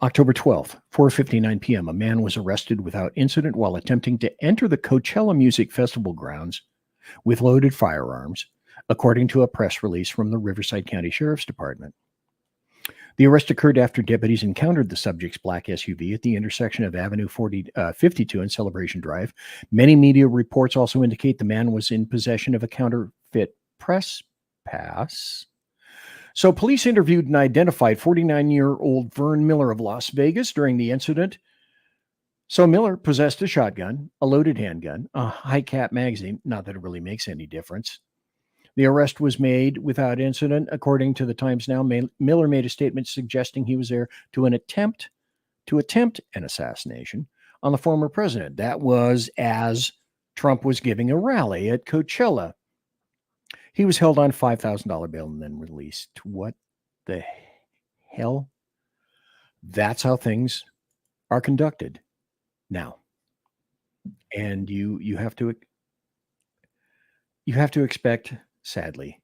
October 12th, 4:59 p.m., a man was arrested without incident while attempting to enter the Coachella Music Festival grounds with loaded firearms, according to a press release from the Riverside County Sheriff's Department. The arrest occurred after deputies encountered the subject's black SUV at the intersection of Avenue 52 and Celebration Drive. Many media reports also indicate the man was in possession of a counterfeit press pass. So police interviewed and identified 49-year-old Vern Miller of Las Vegas during the incident. So Miller possessed a shotgun, a loaded handgun, a high-cap magazine, not that it really makes any difference. The arrest was made without incident. According to the Times Now, Miller made a statement suggesting he was there to attempt an assassination on the former president. That was as Trump was giving a rally at Coachella. He was held on $5,000 bail and then released. What the hell? That's how things are conducted now. And you have to expect, sadly,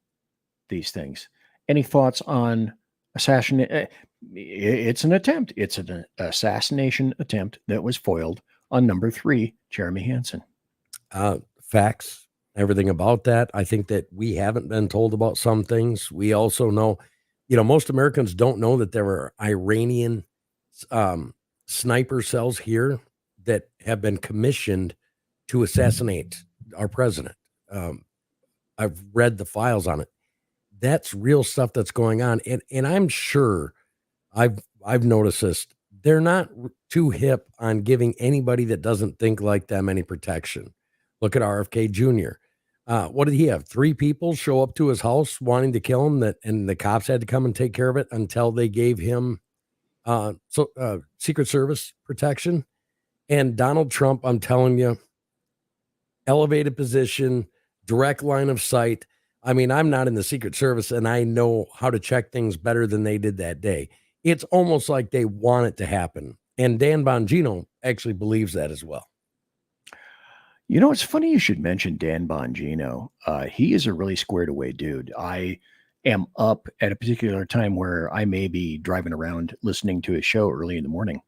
these things. Any thoughts on assassination? It's an attempt. It's an assassination attempt that was foiled on number 3, Jeremy Hanson. Facts. Everything about that. I think that we haven't been told about some things. We also know, most Americans don't know that there are Iranian sniper cells here that have been commissioned to assassinate our president. I've read the files on it. That's real stuff that's going on. And I'm sure I've noticed this. They're not too hip on giving anybody that doesn't think like them any protection. Look at RFK Jr. What did he have? 3 people show up to his house wanting to kill him, and the cops had to come and take care of it until they gave him Secret Service protection. And Donald Trump, I'm telling you, elevated position, direct line of sight. I mean, I'm not in the Secret Service and I know how to check things better than they did that day. It's almost like they want it to happen. And Dan Bongino actually believes that as well. You know, it's funny you should mention Dan Bongino. He is a really squared away dude. I am up at a particular time where I may be driving around listening to his show early in the morning.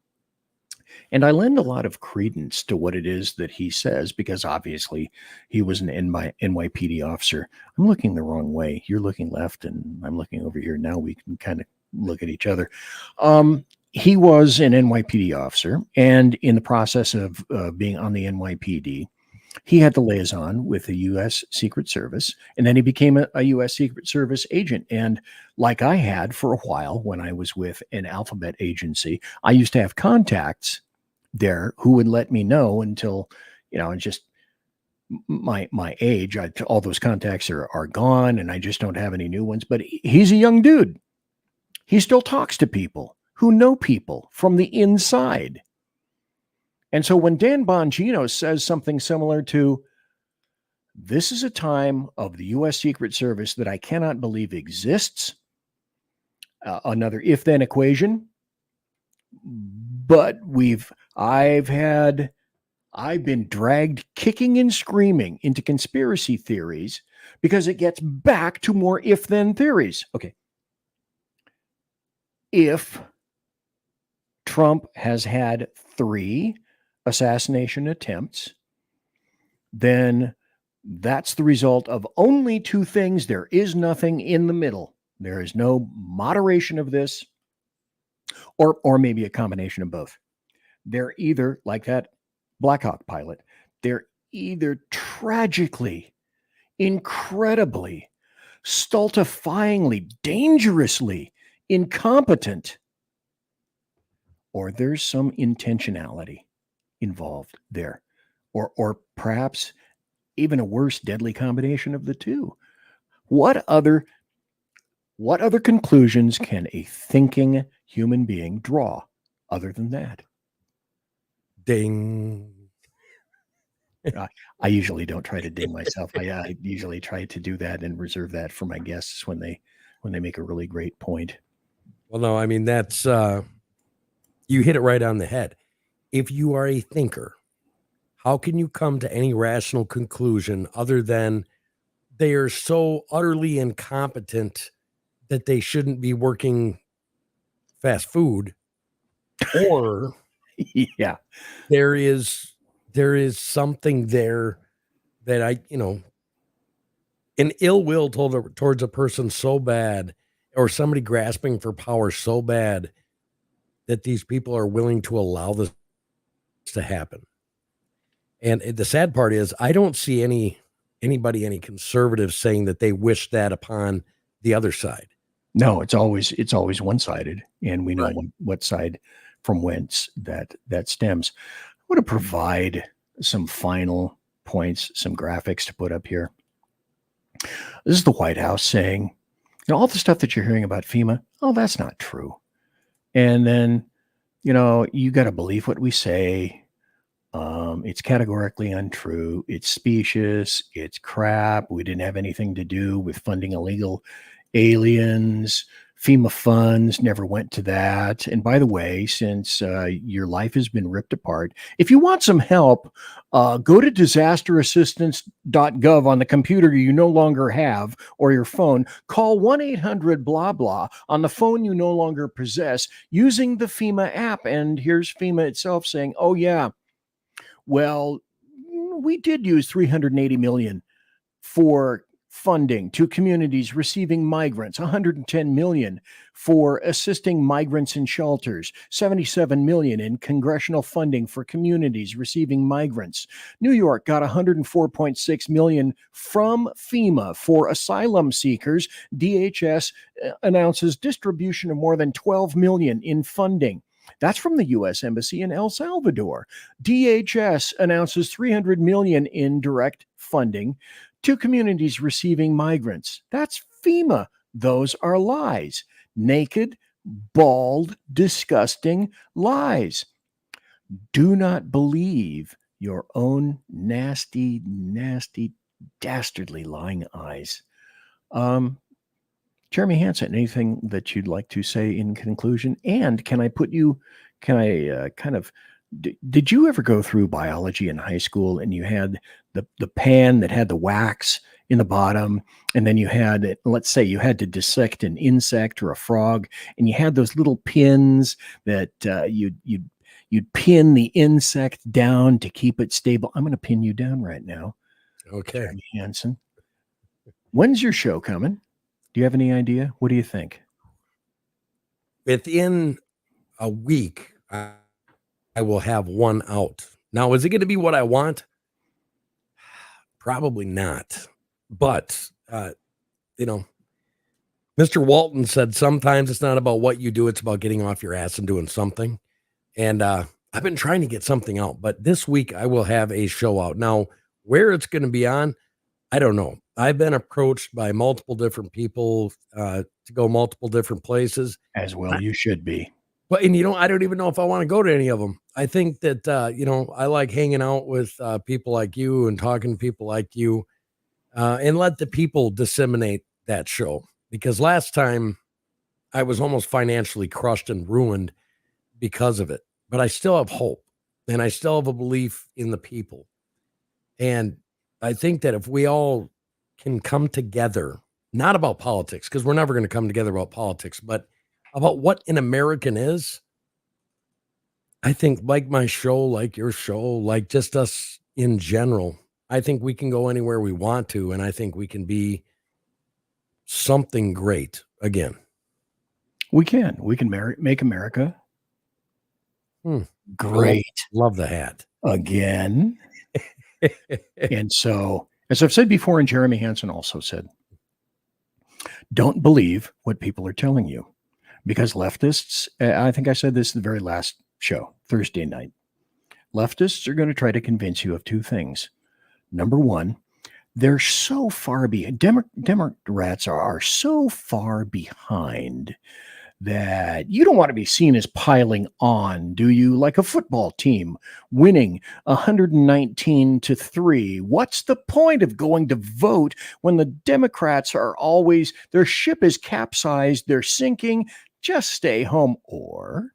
And I lend a lot of credence to what it is that he says, because obviously he was an NYPD officer. I'm looking the wrong way. You're looking left and I'm looking over here. Now we can kind of look at each other. He was an NYPD officer, and in the process of being on the NYPD, he had the liaison with the U.S. Secret Service, and then he became a U.S. Secret Service agent. And like I had for a while when I was with an alphabet agency, I used to have contacts there who would let me know until, you know, just my age, all those contacts are gone, and I just don't have any new ones. But he's a young dude. He still talks to people who know people from the inside. And so when Dan Bongino says something similar to, this is a time of the U.S. Secret Service that I cannot believe exists, another if-then equation, but I've been dragged kicking and screaming into conspiracy theories because it gets back to more if-then theories. Okay. If Trump has had 3 assassination attempts, then that's the result of only 2 things. There is nothing in the middle. There is no moderation of this, or maybe a combination of both. They're either, like that Black Hawk pilot, they're either tragically, incredibly, stultifyingly, dangerously incompetent, or there's some intentionality involved there, or perhaps even a worse, deadly combination of the 2. What other conclusions can a thinking human being draw other than that? Ding. I usually don't try to ding myself. I usually try to do that and reserve that for my guests when they make a really great point. Well, no, I mean, that's, you hit it right on the head. If you are a thinker, how can you come to any rational conclusion other than they are so utterly incompetent that they shouldn't be working fast food? Or yeah, there is something there that an ill will towards a person so bad, or somebody grasping for power so bad, that these people are willing to allow this to happen. And the sad part is, I don't see any conservatives saying that they wish that upon the other side. No, it's always one-sided, and we know what side from whence that stems. I want to provide some final points, some graphics to put up here. This is the White House saying, all the stuff that you're hearing about FEMA, oh, that's not true. And then, you got to believe what we say. It's categorically untrue. It's specious. It's crap. We didn't have anything to do with funding illegal aliens. FEMA funds never went to that. And by the way, since your life has been ripped apart, if you want some help, go to disasterassistance.gov on the computer you no longer have, or your phone. Call 1-800-BLAH-BLAH on the phone you no longer possess using the FEMA app. And here's FEMA itself saying, oh yeah, well, we did use $380 million for funding to communities receiving migrants, $110 million for assisting migrants in shelters, $77 million in congressional funding for communities receiving migrants. New York got $104.6 million from FEMA for asylum seekers. DHS announces distribution of more than $12 million in funding. That's from the U.S. Embassy in El Salvador. DHS announces $300 million in direct funding to communities receiving migrants. That's FEMA. Those are lies. Naked, bald, disgusting lies. Do not believe your own nasty, nasty, dastardly lying eyes. Jeremy Hanson, anything that you'd like to say in conclusion? And can I did you ever go through biology in high school and you had the pan that had the wax in the bottom, and then you had, let's say you had to dissect an insect or a frog, and you had those little pins that you'd pin the insect down to keep it stable. I'm going to pin you down right now. Okay. Jeremy Hanson. When's your show coming? Do you have any idea? What do you think? Within a week, I will have one out. Now, is it going to be what I want? Probably not. But, Mr. Walton said sometimes it's not about what you do, it's about getting off your ass and doing something. And I've been trying to get something out, but this week I will have a show out. Now, where it's going to be on, I don't know. I've been approached by multiple different people to go multiple different places. As well, you should be. But, and I don't even know if I want to go to any of them. I think that, I like hanging out with people like you and talking to people like you and let the people disseminate that show. Because last time I was almost financially crushed and ruined because of it. But I still have hope and I still have a belief in the people. And I think that if we all can come together, not about politics, because we're never going to come together about politics, but about what an American is, I think like my show, like your show, like just us in general, I think we can go anywhere we want to, and I think we can be something great again. We can make America great. Love the hat. Again. And so, as I've said before, and Jeremy Hanson also said, don't believe what people are telling you. Because leftists, I think I said this the very last show, Thursday night. Leftists are going to try to convince you of two things. Number one, they're so far behind. Democrats are so far behind that you don't want to be seen as piling on, do you? Like a football team winning 119-3. What's the point of going to vote when the Democrats are always, their ship is capsized, they're sinking, just stay home? Or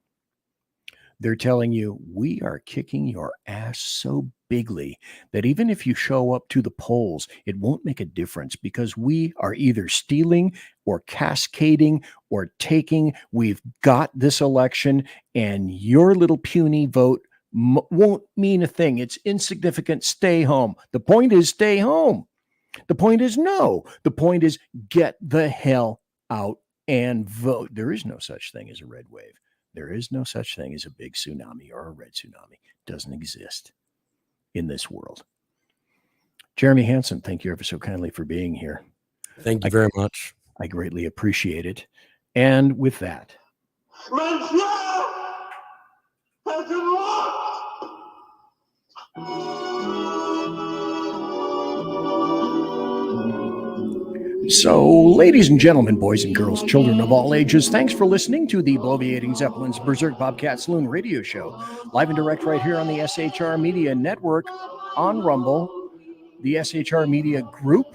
they're telling you, we are kicking your ass so bigly that even if you show up to the polls, it won't make a difference because we are either stealing or cascading or taking. We've got this election and your little puny vote won't mean a thing. It's insignificant. Stay home. The point is stay home. The point is no. The point is get the hell out and vote. There is no such thing as a red wave. There is no such thing as a big tsunami or a red tsunami. It doesn't exist in this world. Jeremy Hanson, thank you ever so kindly for being here. Thank you very much. I greatly appreciate it. And with that, so, ladies and gentlemen, boys and girls, children of all ages, thanks for listening to the Bloviating Zeppelin's Berserk Bobcat Saloon radio show, live and direct right here on the SHR Media Network, on Rumble, the SHR Media Group,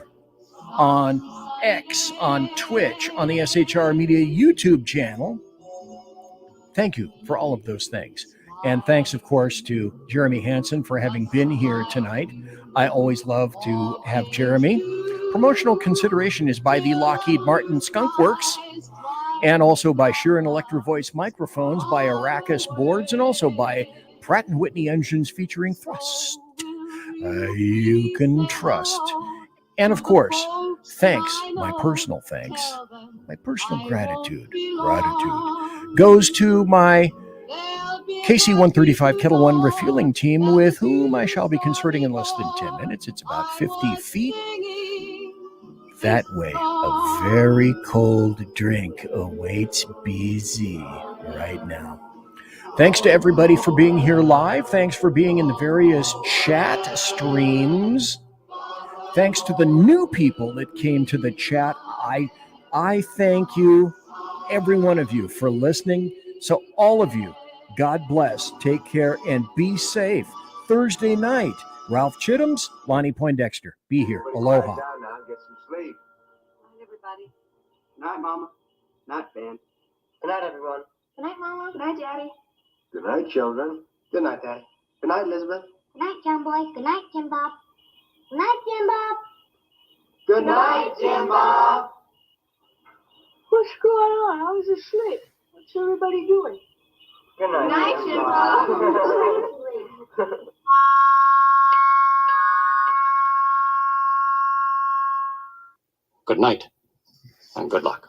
on X, on Twitch, on the SHR Media YouTube channel. Thank you for all of those things. And thanks, of course, to Jeremy Hanson for having been here tonight. I always love to have Jeremy. Promotional consideration is by the Lockheed Martin Skunk Works, and also by Sheeran Electro Voice microphones, by Arrakis boards, and also by Pratt & Whitney engines featuring thrust. You can trust. And of course, thanks, my personal gratitude goes to my KC-135 Kettle One refueling team, with whom I shall be consorting in less than 10 minutes. It's about 50 feet that way. A very cold drink awaits BZ right now. Thanks to everybody for being here live. Thanks for being in the various chat streams. Thanks to the new people that came to the chat. I thank you, every one of you, for listening. So all of you, God bless, take care, and be safe. Thursday night, Ralph Chittums, Lonnie Poindexter. Be here. Aloha. Good night, Mama. Good night, Ben. Good night, everyone. Good night, Mama. Good night, Daddy. Good night, children. Good night, Daddy. Good night, Elizabeth. Good night, John Boy. Good night, Jim Bob. Good night, Jim Bob. Good night, Jim Bob. What's going on? I was asleep. What's everybody doing? Good night, Jim Bob. Good night, and good luck.